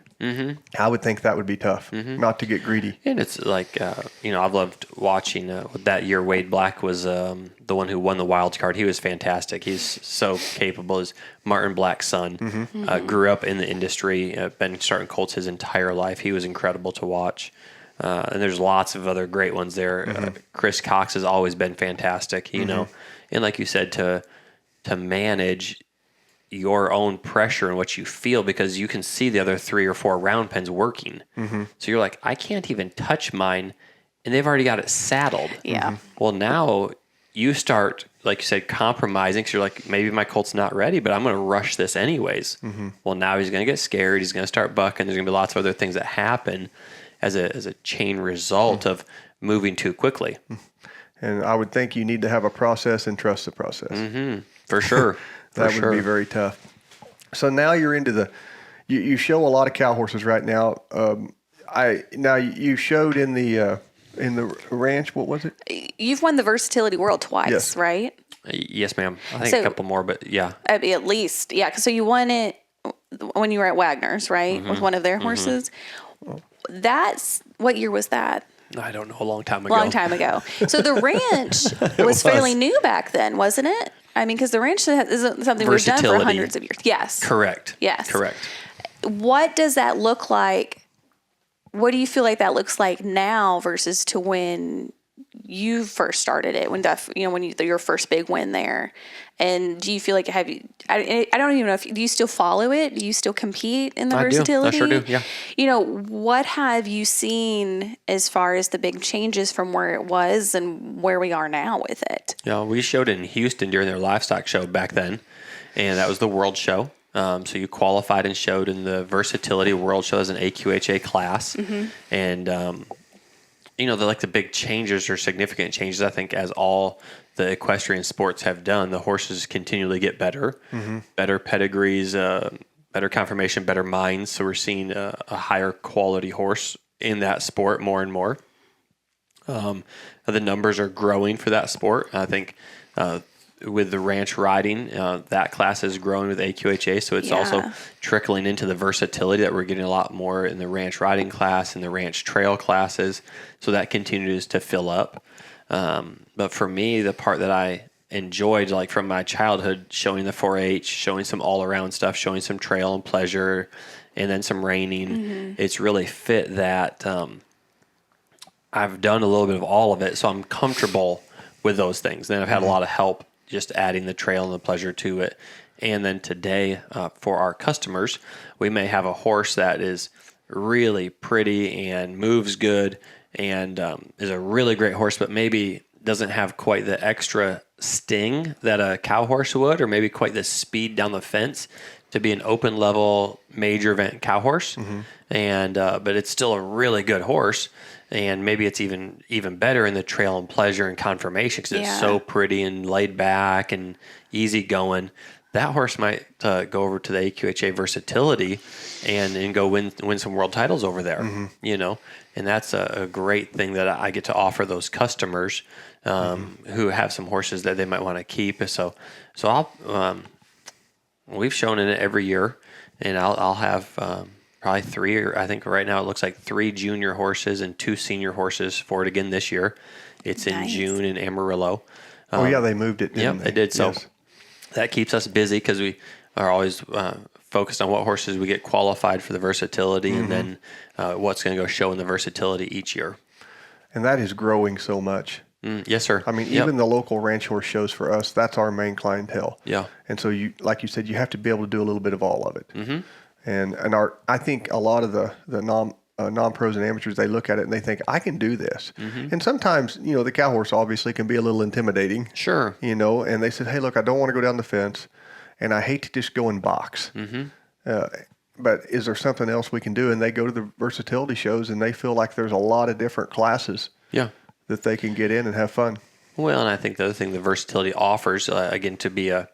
I would think that would be tough, not to get greedy. And it's like, I've loved watching that year. Wade Black was the one who won the wild card. He was fantastic. He's so capable. His Martin Black's son grew up in the industry, been starting colts his entire life. He was incredible to watch. And there's lots of other great ones there. Chris Cox has always been fantastic, and like you said, to manage your own pressure and what you feel, because you can see the other 3 or 4 round pens working. So you're like, I can't even touch mine, and they've already got it saddled. Yeah. Well, now you start, like you said, compromising, because you're like, maybe my colt's not ready, but I'm going to rush this anyways. Well, now he's going to get scared. He's going to start bucking. There's going to be lots of other things that happen as a chain result of moving too quickly. And I would think you need to have a process and trust the process. For sure. That would be very tough. So now you're into you show a lot of cow horses right now. You showed in the ranch. What was it? You've won the Versatility World twice, Yes. right? Yes, ma'am. I think So- a couple more, but yeah. At least, yeah. So you won it when you were at Wagner's, right? With one of their horses. That's what year was that? I don't know, a long time ago. Long time ago. So the ranch was fairly new back then, wasn't it? I mean, because the ranch isn't something we've done for Versatility. hundreds of years. Yes. Correct. Yes. Correct. What does that look like? What do you feel like that looks like now versus to when you first started it, when your first big win there? And do you feel like I don't even know do you still follow it? Do you still compete in the I Versatility? do. I sure do, yeah. What have you seen as far as the big changes from where it was and where we are now with it? Yeah, we showed in Houston during their livestock show back then, and that was the World Show. So you qualified and showed in the Versatility World Show as an AQHA class. And, the big changes or significant changes, I think, as all the equestrian sports have done, the horses continually get better, better pedigrees, better conformation, better minds. So we're seeing a higher quality horse in that sport more and more. The numbers are growing for that sport. I think with the ranch riding, that class is growing with AQHA, so it's also trickling into the versatility that we're getting a lot more in the ranch riding class and the ranch trail classes. So that continues to fill up. But for me, the part that I enjoyed, like from my childhood, showing the 4-H, showing some all-around stuff, showing some trail and pleasure, and then some reining, it's really fit that I've done a little bit of all of it, so I'm comfortable with those things. Then I've had a lot of help just adding the trail and the pleasure to it. And then today, for our customers, we may have a horse that is really pretty and moves good and is a really great horse, but maybe doesn't have quite the extra sting that a cow horse would, or maybe quite the speed down the fence to be an open level major event cow horse. And but it's still a really good horse. And maybe it's even better in the trail and pleasure and conformation because it's so pretty and laid back and easy going. That horse might go over to the AQHA versatility and go win some world titles over there, you know. And that's a great thing that I get to offer those customers who have some horses that they might want to keep. So I'll we've shown in it every year, and I'll have probably 3, or I think right now it looks like 3 junior horses and 2 senior horses for it again this year. It's in June in Amarillo. Oh yeah, they moved it. Yep, they did. So that keeps us busy because we are always focused on what horses we get qualified for the versatility, and then what's going to go show in the versatility each year. And that is growing so much. Yes, sir. I mean, even the local ranch horse shows for us, that's our main clientele. Yeah. And so you, like you said, you have to be able to do a little bit of all of it. And I think a lot of the non-pros and amateurs, they look at it and they think, I can do this. And sometimes, you know, the cow horse obviously can be a little intimidating. Sure. You know, and they said, hey, look, I don't want to go down the fence, and I hate to just go and box. But is there something else we can do? And they go to the versatility shows, and they feel like there's a lot of different classes that they can get in and have fun. Well, and I think the other thing the versatility offers, again, to be a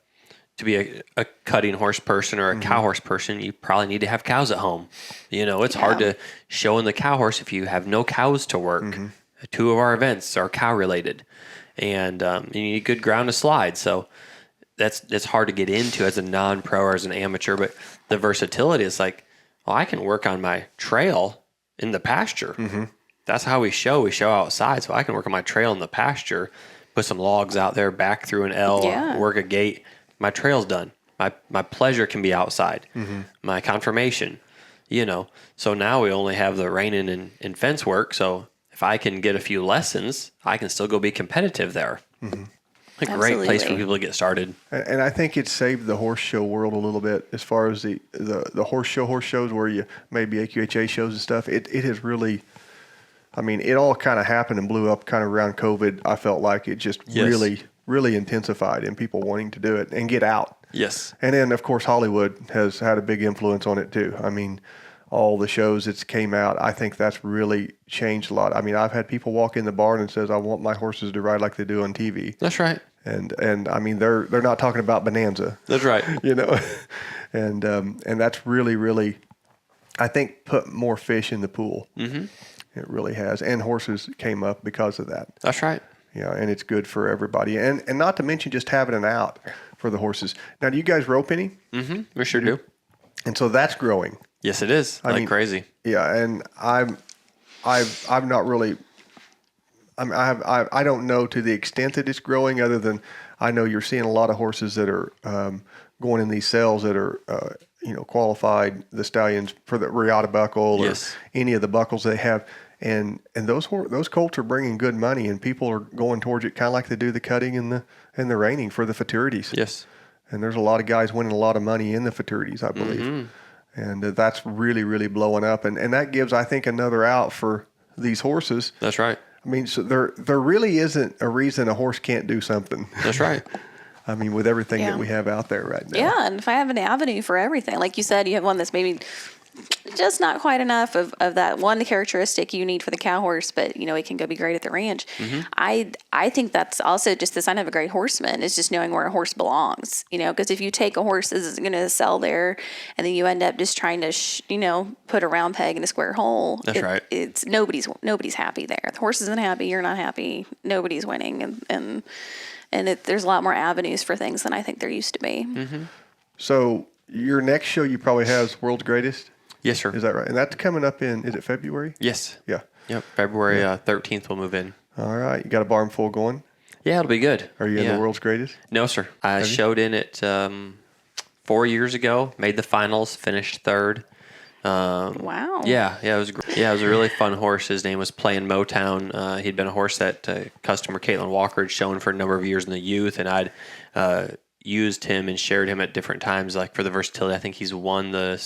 cutting horse person or a cow horse person, you probably need to have cows at home. You know, it's hard to show in the cow horse if you have no cows to work. 2 of our events are cow related, and you need good ground to slide. So that's hard to get into as a non-pro or as an amateur. But the versatility is like, well, I can work on my trail in the pasture. That's how we show. We show outside, so I can work on my trail in the pasture, put some logs out there, back through an L, work a gate. My trail's done. My pleasure can be outside. My conformation, you know. So now we only have the reining and fence work. So if I can get a few lessons, I can still go be competitive there. A great place for people to get started. And I think it's saved the horse show world a little bit as far as the horse shows where you maybe AQHA shows and stuff. It has really, I mean, it all kind of happened and blew up kind of around COVID. I felt like it just really intensified in people wanting to do it and get out. Yes. And then, of course, Hollywood has had a big influence on it, too. I mean, all the shows that's came out, I think that's really changed a lot. I mean, I've had people walk in the barn and says, I want my horses to ride like they do on TV. That's right. And I mean, they're not talking about Bonanza. That's right. You know, and that's really, I think, put more fish in the pool. It really has. And horses came up because of that. That's right. Yeah, and it's good for everybody. And not to mention just having an out for the horses. Now, do you guys rope any? We sure do. And so that's growing. Yes, it is. I mean, crazy. Yeah, and I've not really. I don't know to the extent that it's growing, other than I know you're seeing a lot of horses that are going in these sales that are qualified, the stallions for the Riata buckle or any of the buckles they have. And those colts are bringing good money, and people are going towards it kind of like they do the cutting and the reining for the futurities. Yes. And there's a lot of guys winning a lot of money in the futurities, I believe. And that's really blowing up. And that gives, I think, another out for these horses. That's right. I mean, so there really isn't a reason a horse can't do something. That's right. I mean, with everything that we have out there right now. Yeah, and if I have an avenue for everything, like you said, you have one that's maybe just not quite enough of that one characteristic you need for the cow horse, but it can go be great at the ranch. I think that's also just the sign of a great horseman, is just knowing where a horse belongs. Because if you take a horse that is going to sell there, and then you end up just trying to put a round peg in a square hole. That's right. It's nobody's happy there. The horse isn't happy. You're not happy. Nobody's winning, and there's a lot more avenues for things than I think there used to be. So your next show you probably have is World's Greatest. Yes, sir. Is that right? And that's coming up in, is it February? Yes. Yeah. Yep. February 13th we'll move in. All right. You got a barn full going? Yeah, it'll be good. Are you in the World's Greatest? No, sir. I showed in it 4 years ago, made the finals, finished third. Wow. Yeah, it was great. Yeah, it was a really fun horse. His name was Playin' Motown. He'd been a horse that customer Caitlin Walker had shown for a number of years in the youth, and I'd used him and shared him at different times, like for the versatility. I think he's won the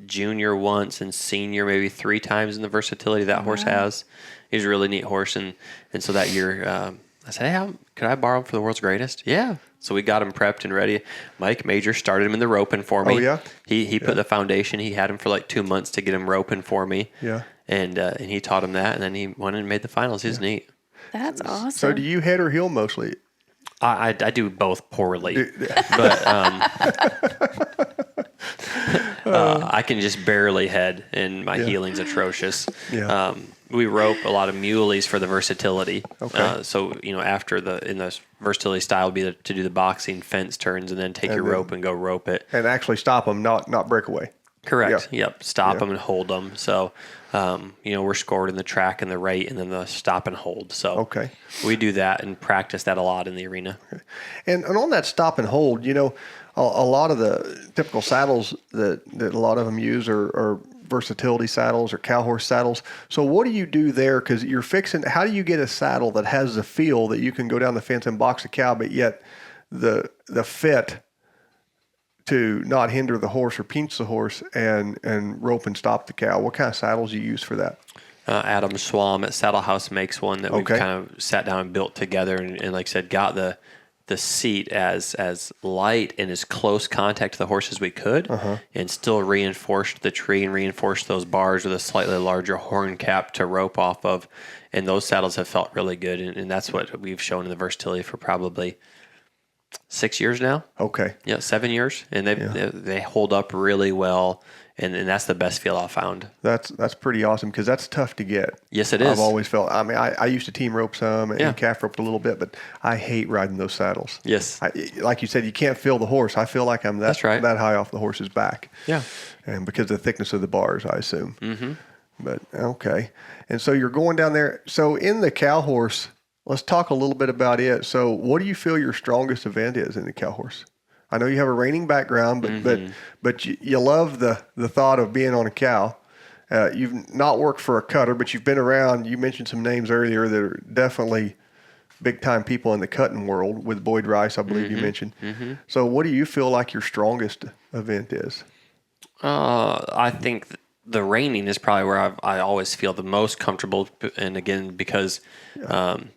junior once and senior maybe 3 times in the versatility that horse has. He's a really neat horse, and so that year I said, hey, could I borrow him for the world's greatest? Yeah. So we got him prepped and ready. Mike Major started him in the roping for me. Oh, yeah? He put the foundation. He had him for like 2 months to get him roping for me. Yeah. And he taught him that, and then he went and made the finals. He's neat. That's awesome. So do you head or heel mostly? I do both poorly, but I can just barely head, and my healing's atrocious. Yeah. We rope a lot of muleys for the versatility. Okay. So after in the versatility style would be to do the boxing fence turns and then take your rope and go rope it. And actually stop them, not break away. Correct. Yeah. Yep. Stop them and hold them. So, we're scored in the track and the rate and then the stop and hold. So Okay. we do that and practice that a lot in the arena. And on that stop and hold, a lot of the typical saddles that a lot of them use are versatility saddles or cow horse saddles. So what do you do there? Because you're how do you get a saddle that has the feel that you can go down the fence and box a cow, but yet the fit to not hinder the horse or pinch the horse and rope and stop the cow? What kind of saddles do you use for that? Adam Swam at Saddle House makes one that we've kind of sat down and built together and like I said, got the seat as light and as close contact to the horse as we could and still reinforced the tree and reinforced those bars with a slightly larger horn cap to rope off of. And those saddles have felt really good. And that's what we've shown in the versatility for probably 6 years now. Okay. Yeah, 7 years. And they hold up really well. And that's the best feel I've found. That's pretty awesome because that's tough to get. Yes, it is. I've always felt. I mean, I used to team rope some and calf roped a little bit, but I hate riding those saddles. Yes. Like you said, you can't feel the horse. I feel like I'm that high off the horse's back. Yeah. And because of the thickness of the bars, I assume. Mm-hmm. But okay. And so you're going down there. So in the cow horse, let's talk a little bit about it. So what do you feel your strongest event is in the cow horse? I know you have a reining background, but you love the thought of being on a cow. You've not worked for a cutter, but you've been around. You mentioned some names earlier that are definitely big-time people in the cutting world with Boyd Rice, I believe you mentioned. Mm-hmm. So what do you feel like your strongest event is? I think the reining is probably where I always feel the most comfortable. And again, because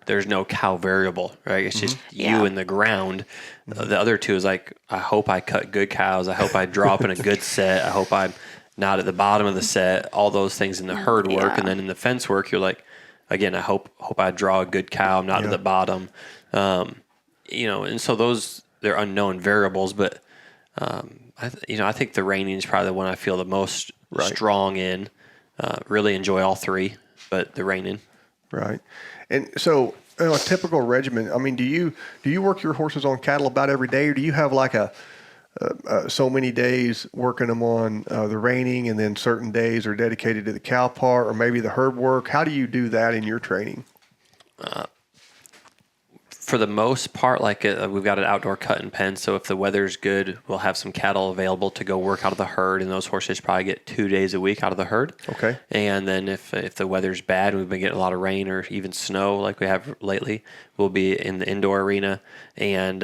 there's no cow variable, right? It's just you and the ground. The other two is like, I hope I cut good cows. I hope I draw up in a good set. I hope I'm not at the bottom of the set. All those things in the herd work. And then in the fence work, you're like, again, I hope I draw a good cow. I'm not at the bottom. And so they're unknown variables, but I think the reining is probably the one I feel the most strong in. Really enjoy all three, but the reining. Right. And so a typical regimen, I mean, do you work your horses on cattle about every day, or do you have like so many days working them on the reining and then certain days are dedicated to the cow part or maybe the herd work? How do you do that in your training? For the most part, we've got an outdoor cutting pen, so if the weather's good, we'll have some cattle available to go work out of the herd, and those horses probably get 2 days a week out of the herd. Okay. And then if the weather's bad and we've been getting a lot of rain or even snow like we have lately, we'll be in the indoor arena, and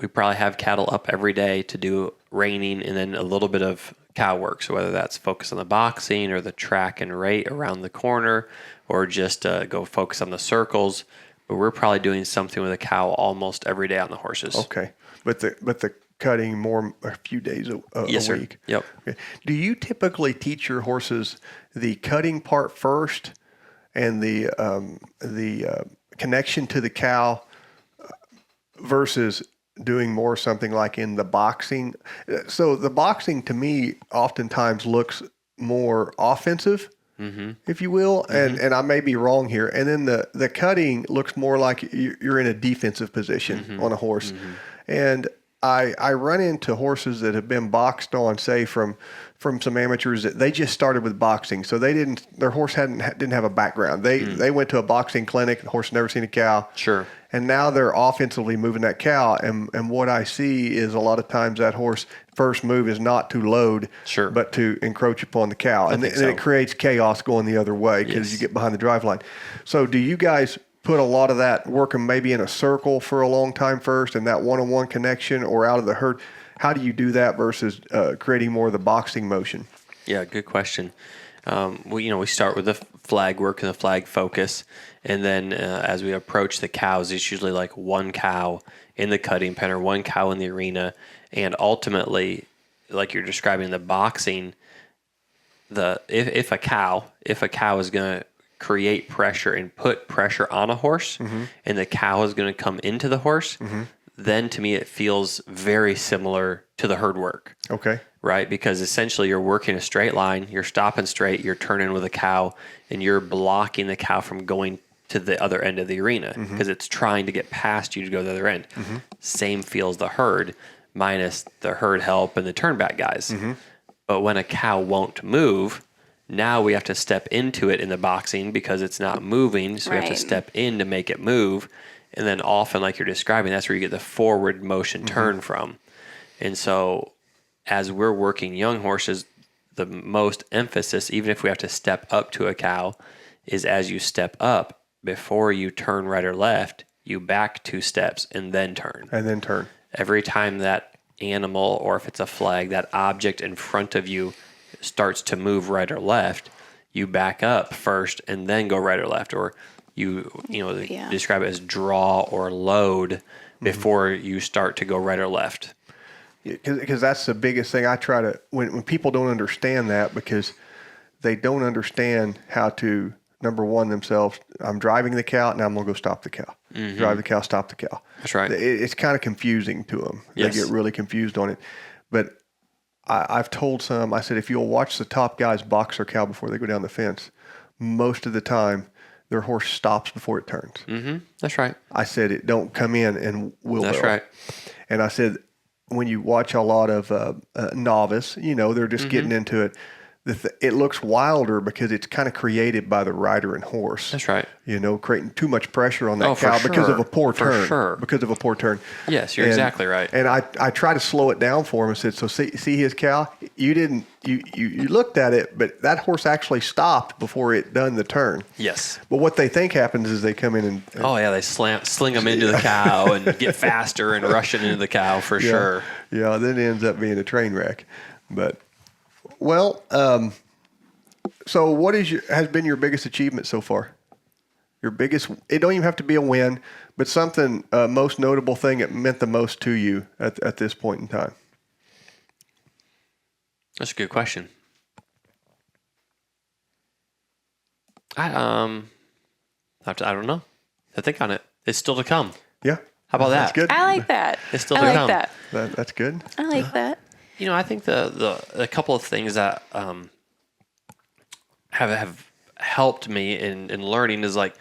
we probably have cattle up every day to do reining and then a little bit of cow work. So whether that's focus on the boxing or the track and rate around the corner or just go focus on the circles. But we're probably doing something with a cow almost every day on the horses. Okay, but the cutting more a few days a yes, week. Sir. Yep. Okay. Do you typically teach your horses the cutting part first, and the connection to the cow versus doing more something like in the boxing? So the boxing to me oftentimes looks more offensive. Mm-hmm. If you will, and I may be wrong here. And then the cutting looks more like you're in a defensive position on a horse. Mm-hmm. And I run into horses that have been boxed on, say from some amateurs that they just started with boxing, so their horse didn't have a background. They went to a boxing clinic. The horse never seen a cow. Sure. And now they're offensively moving that cow. And what I see is a lot of times that horse first move is not to load, but to encroach upon the cow. And it creates chaos going the other way because you get behind the drive line. So do you guys put a lot of that working maybe in a circle for a long time first and that one-on-one connection or out of the herd? How do you do that versus creating more of the boxing motion? Yeah, good question. we start with the flag work and the flag focus, and then as we approach the cows, it's usually like one cow in the cutting pen or one cow in the arena, and ultimately, like you're describing the boxing, if a cow is going to create pressure and put pressure on a horse, and the cow is going to come into the horse, then to me it feels very similar to the herd work. Okay. Right? Because essentially you're working a straight line, you're stopping straight, you're turning with a cow, and you're blocking the cow from going to the other end of the arena because it's trying to get past you to go to the other end. Same feels the herd, minus the herd help and the turn back guys. But when a cow won't move, now we have to step into it in the boxing because it's not moving, so we have to Right. step in to make it move. And then often, like you're describing, that's where you get the forward motion turn from. And so as we're working young horses, the most emphasis, even if we have to step up to a cow, is as you step up, before you turn right or left, you back 2 steps and then turn. And then turn. Every time that animal, or if it's a flag, that object in front of you starts to move right or left, you back up first and then go right or left, or you Yeah. describe it as draw or load before you start to go right or left. Because that's the biggest thing I try to, when people don't understand that, because they don't understand how to, number one, themselves, I'm driving the cow, now I'm going to go stop the cow. Drive the cow, stop the cow. That's right. It's kind of confusing to them. Yes. They get really confused on it. But I've told some, I said, if you'll watch the top guys box their cow before they go down the fence, most of the time their horse stops before it turns. That's right. I said, it don't come in and wheelbarrow. That's right. And I said, when you watch a lot of novice, they're just getting into it. It looks wilder because it's kind of created by the rider and horse. That's right. Creating too much pressure on that Oh, for cow because of sure. a poor For turn. sure. Because of a poor turn. Yes, you're exactly right. And I try to slow it down for him and said, so see his cow? You looked at it, but that horse actually stopped before it done the turn. Yes. But what they think happens is they come in and Oh yeah, they sling them into the cow and get faster and rushing into the cow for sure. Yeah, then it ends up being a train wreck. But well, so what has been your biggest achievement so far? Your biggest, it don't even have to be a win, but something, most notable thing that meant the most to you at this point in time. That's a good question. I don't know. I think on it. It's still to come. Yeah. How about That's that? good. I like that. It's still I to like come. that. That's good. I like that. I think the couple of things that have helped me in learning is like,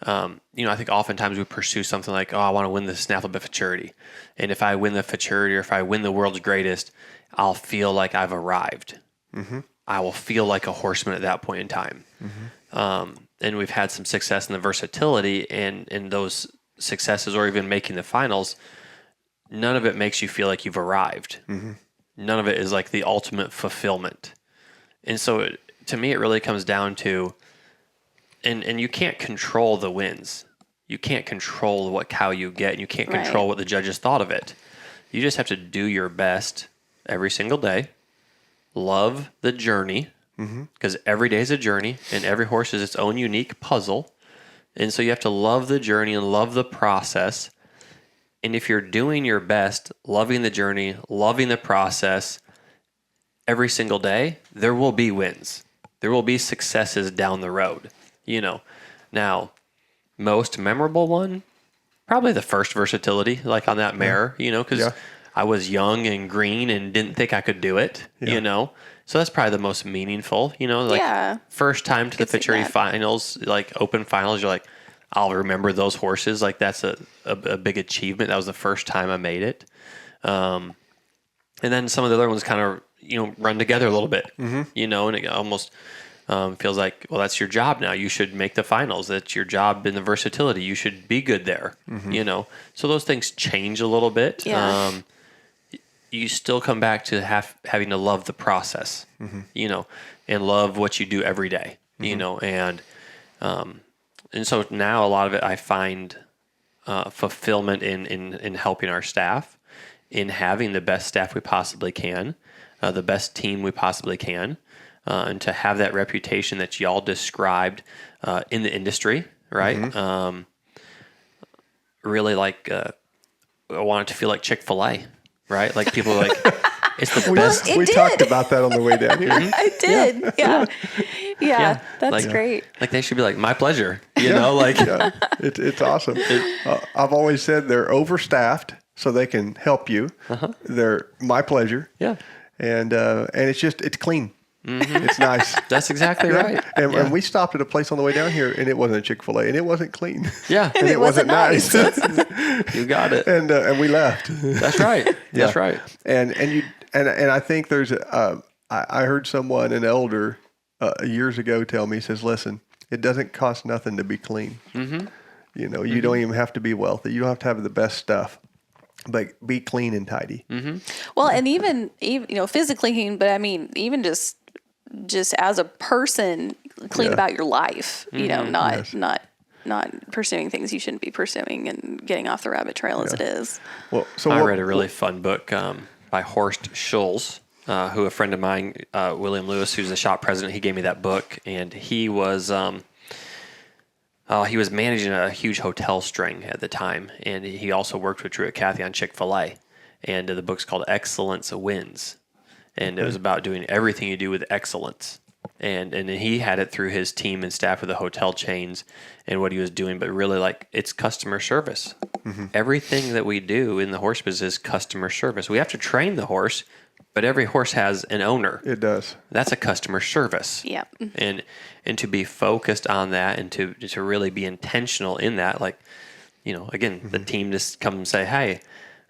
I think oftentimes we pursue something like, I want to win the snaffle bit futurity. And if I win the futurity, or if I win the world's greatest, I'll feel like I've arrived. I will feel like a horseman at that point in time. And we've had some success in the versatility and in those successes, or even making the finals. None of it makes you feel like you've arrived. None of it is like the ultimate fulfillment. And so to me, it really comes down to, and you can't control the wins. You can't control what cow you get, and you can't control what the judges thought of it. You just have to do your best every single day. Love the journey, because every day is a journey, and every horse is its own unique puzzle. And so you have to love the journey and love the process. And if you're doing your best, loving the journey, loving the process every single day, there will be wins. There will be successes down the road. Now, most memorable one, probably the first versatility, like on that mare, because I was young and green and didn't think I could do it, So that's probably the most meaningful, first time to the futurity finals, like open finals, you're like, I'll remember those horses. Like that's a big achievement. That was the first time I made it. And then some of the other ones kind of, run together a little bit, and it almost feels like, well, that's your job now. You should make the finals. That's your job in the versatility. You should be good there, So those things change a little bit. Yeah. You still come back to having to love the process, and love what you do every day, and so now a lot of it I find fulfillment in helping our staff, in having the best staff we possibly can, the best team we possibly can. and to have that reputation that y'all described in the industry, right? Really like, I want it to feel like Chick-fil-A, right? Like people are like, it's the best. It We did. talked about that on the way down here. I did. Yeah. That's Like- great. Like they should be like, my pleasure, you know, like, Yeah, it's awesome. I've always said they're overstaffed, so they can help you. They're my pleasure. yeah, And it's clean. It's nice. that's exactly right. And we stopped at a place on the way down here, and it wasn't a Chick-fil-A, and it wasn't clean. Yeah, And it wasn't nice. you got it. and we left. That's right. That's right. And I think there's I heard someone, an elder, years ago tell me, he says, listen, it doesn't cost nothing to be clean. You know, you don't even have to be wealthy. You don't have to have the best stuff, but be clean and tidy. Well, and even physically clean, but I mean, even just as a person, clean about your life. You know, not pursuing things you shouldn't be pursuing and getting off the rabbit trail as it is. Well, so I read a really fun book by Horst Schulz, who a friend of mine, William Lewis, who's the shop president, he gave me that book, and he was managing a huge hotel string at the time, and he also worked with Drew and Kathy on Chick-fil-A, and the book's called Excellence Wins, and it was about doing everything you do with excellence. And he had it through his team and staff with the hotel chains and what he was doing, but really like it's customer service. Everything that we do in the horse business is customer service. We have to train the horse, but every horse has an owner. it does. That's a customer service. Yeah. And to be focused on that and to really be intentional in that, like, you know, again, the team just come and say, hey,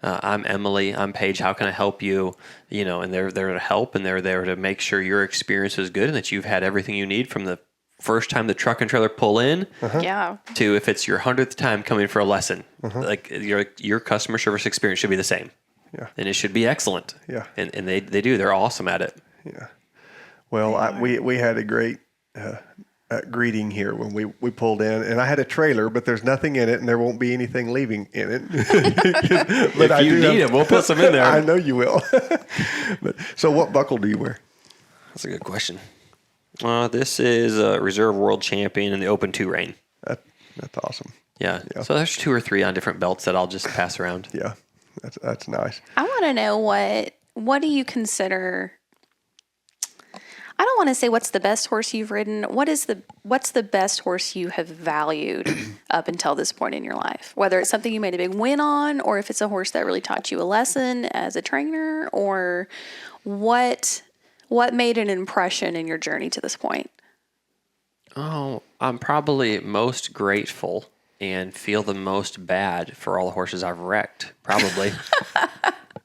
I'm Emily, I'm Paige, how can I help you? You know, and they're there to help, and they're there to make sure your experience is good and that you've had everything you need from the first time the truck and trailer pull in Yeah. to if it's your 100th time coming for a lesson. Like your customer service experience should be the same. Yeah. And it should be excellent. Yeah. And they do. They're awesome at it. Yeah. Well, we had a great greeting here when we pulled in, and I had a trailer, but there's nothing in it, and there won't be anything leaving in it. But If you need them, we'll put some in there. I know you will. So what buckle do you wear? That's a good question. This is a Reserve World Champion in the Open 2 rein. That's awesome. Yeah. So there's 2 or 3 on different belts that I'll just pass around. Yeah, that's nice. I want to know what do you consider? I don't want to say what's the best horse you've ridden. What's the best horse you have valued up until this point in your life? Whether it's something you made a big win on, or if it's a horse that really taught you a lesson as a trainer, or what made an impression in your journey to this point? Oh, I'm probably most grateful and feel the most bad for all the horses I've wrecked, probably.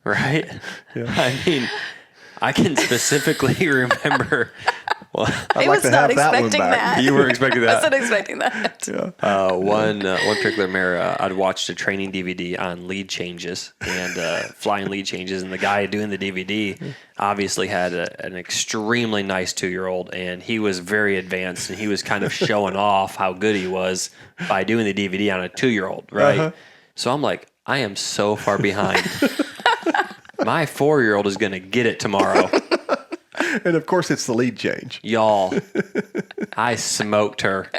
Right? Yeah. I mean, I can specifically remember. Well, I'd I like was to not have that one expecting back. that. you weren't expecting I that. wasn't expecting that. Yeah. One particular mare, I'd watched a training DVD on lead changes and flying lead changes, and the guy doing the DVD obviously had an extremely nice 2-year-old, and he was very advanced, and he was kind of showing off how good he was by doing the DVD on a 2-year-old, right? So I'm like, I am so far behind. My 4-year-old is going to get it tomorrow. And of course, it's the lead change. Y'all, I smoked her.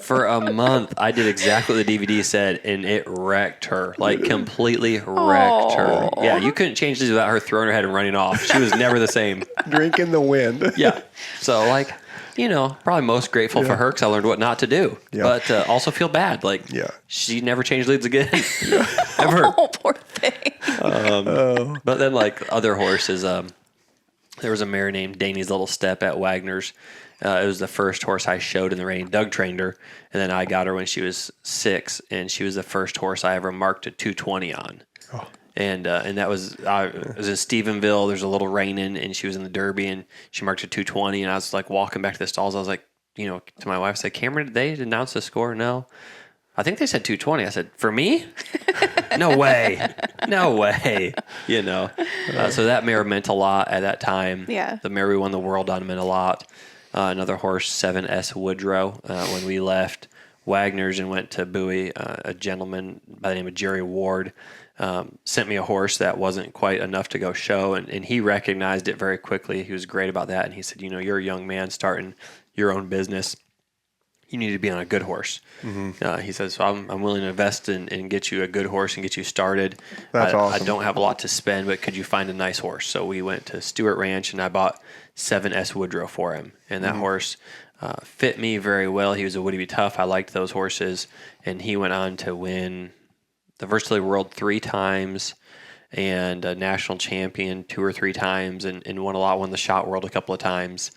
For a month, I did exactly what the DVD said, and it wrecked her. Like, completely wrecked her. Yeah, you couldn't change this without her throwing her head and running off. She was never the same. Drinking the wind. Yeah. So, like, you know, probably most grateful for her because I learned what not to do. Yeah. But also feel bad. Like, Yeah. she never changed leads again. Ever. Oh, poor thing. But then, like, other horses, there was a mare named Danny's Little Step at Wagner's. It was the first horse I showed in the ring. Doug trained her, and then I got her when she was 6, and she was the first horse I ever marked a 220 on. Oh. And that was it was in Stephenville. There's a little rain in, and she was in the Derby, and she marked a 220. And I was like walking back to the stalls. I was like, you know, to my wife, I said, Cameron, did they announce the score? No. I think they said 220. I said, for me? No way. No way. You know. So that mare meant a lot at that time. Yeah. The mare we won the world on meant a lot. Another horse, 7S Woodrow, when we left, Wagner's and went to Bowie. A gentleman by the name of Jerry Ward sent me a horse that wasn't quite enough to go show, and he recognized it very quickly. He was great about that, and he said, you're a young man starting your own business. You need to be on a good horse. He says, so I'm willing to invest and get you a good horse and get you started. That's awesome. I don't have a lot to spend, but could you find a nice horse? So we went to Stewart Ranch, and I bought 7S Woodrow for him. And that horse fit me very well. He was a Would He Be Tough. I liked those horses. And he went on to win the Versatility World 3 times and a national champion 2 or 3 times and won the Shot World a couple of times.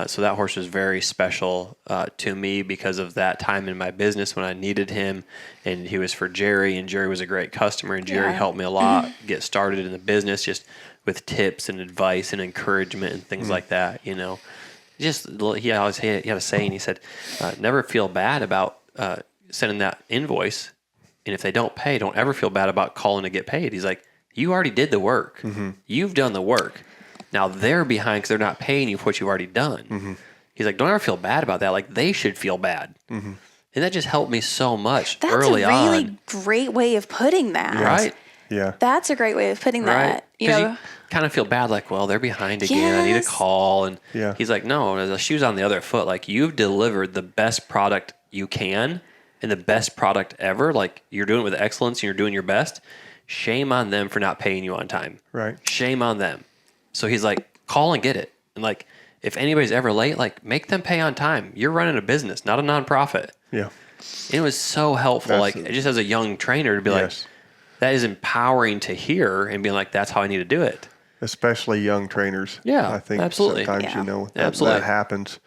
So that horse was very special to me because of that time in my business when I needed him, and he was for Jerry, and Jerry was a great customer, and Jerry helped me a lot get started in the business just with tips and advice and encouragement and things like that, Just he had a saying, he said, never feel bad about sending that invoice, and if they don't pay, don't ever feel bad about calling to get paid. He's like, you already did the work. You've done the work. Now they're behind because they're not paying you for what you've already done. He's like, don't ever feel bad about that. Like, they should feel bad. And that just helped me so much early on. That's a really great way of putting that. Right? Yeah. That's a great way of putting that. Because you kind of feel bad, like, well, they're behind again. I need a call. And he's like, no, the shoe's on the other foot. Like, you've delivered the best product you can and the best product ever. Like, you're doing it with excellence and you're doing your best. Shame on them for not paying you on time. Right. Shame on them. So he's like, call and get it. And like, if anybody's ever late, like, make them pay on time. You're running a business, not a nonprofit. Yeah. And it was so helpful. Just as a young trainer to be like, that is empowering to hear and being like, that's how I need to do it. Especially young trainers. Yeah, I think absolutely. sometimes, that happens.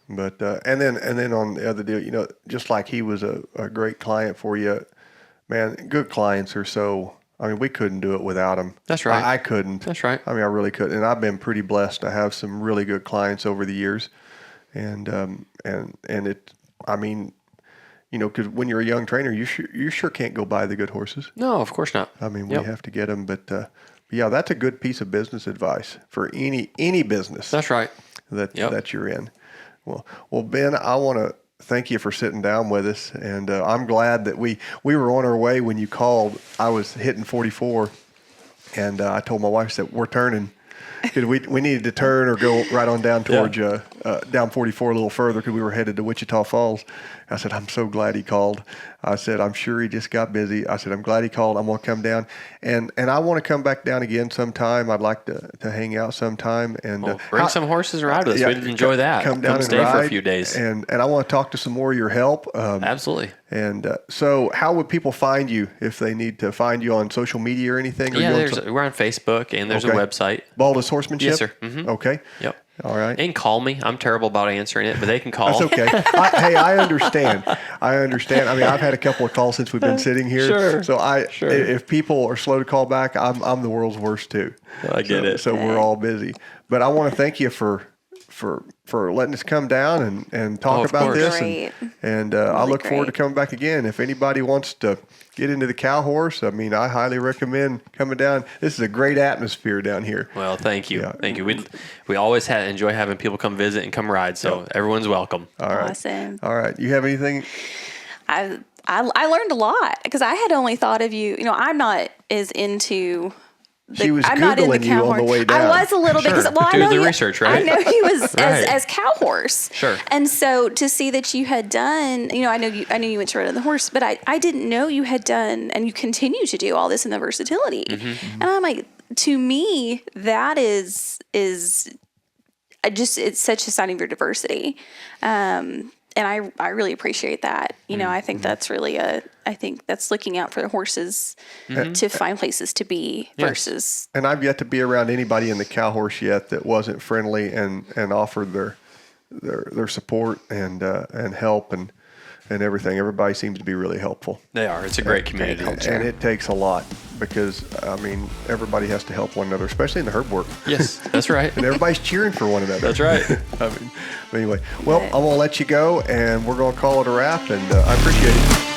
But, and then on the other deal, just like he was a great client for you, man, good clients are so, we couldn't do it without them. That's right. I couldn't. That's right. I really couldn't. And I've been pretty blessed to have some really good clients over the years. And it, because when you're a young trainer, you sure can't go buy the good horses. No, of course not. We have to get them. But yeah, that's a good piece of business advice for any business. That's right. That you're in. Well, Ben, I want to thank you for sitting down with us, and I'm glad that we were on our way when you called. I was hitting 44, and I told my wife that we're turning. Because we needed to turn or go right on down towards down 44 a little further because we were headed to Wichita Falls. I said, I'm so glad he called. I said, I'm sure he just got busy. I said, I'm glad he called. I'm going to come down. And I want to come back down again sometime. I'd like to hang out sometime. And bring some horses and ride with us. We'd enjoy that. Come down and stay ride for a few days. And I want to talk to some more of your help. Absolutely. And so how would people find you if they need to find you on social media or anything? We're on Facebook, and there's a website. Baldus Horsemanship? Yes, sir. Mm-hmm. Okay. Yep. All right. And call me. I'm terrible about answering it, but they can call. That's okay. I understand. I've had a couple of calls since we've been sitting here. Sure. So if people are slow to call back, I'm the world's worst too. I get it. So we're all busy. But I want to thank you for letting us come down and talk about this. Great. And I look forward to coming back again. If anybody wants to get into the cow horse, I highly recommend coming down. This is a great atmosphere down here. Well, thank you. Yeah. Thank you. We always enjoy having people come visit and come ride, so everyone's welcome. All right. Awesome. All right. You have anything? I learned a lot because I had only thought of you. I'm not as into. She was Googling you on the way down. I was a little bit because I know the research, right? I know he was as cow horse. Sure. And so to see that you had done, I knew you went to ride on the horse, but I didn't know you had done and you continue to do all this in the versatility. Mm-hmm. And I'm like, to me, that is it's such a sign of your diversity. And I really appreciate that. I think that's really I think that's looking out for the horses to find places to be versus. And I've yet to be around anybody in the cow horse yet that wasn't friendly and offered their support and help and everything. Everybody seems to be really helpful. They are. It's a great community. And it takes a lot because, everybody has to help one another, especially in the herd work. Yes, that's right. And everybody's cheering for one another. That's right. Anyway, well, I'm going to let you go, and we're going to call it a wrap, and I appreciate it.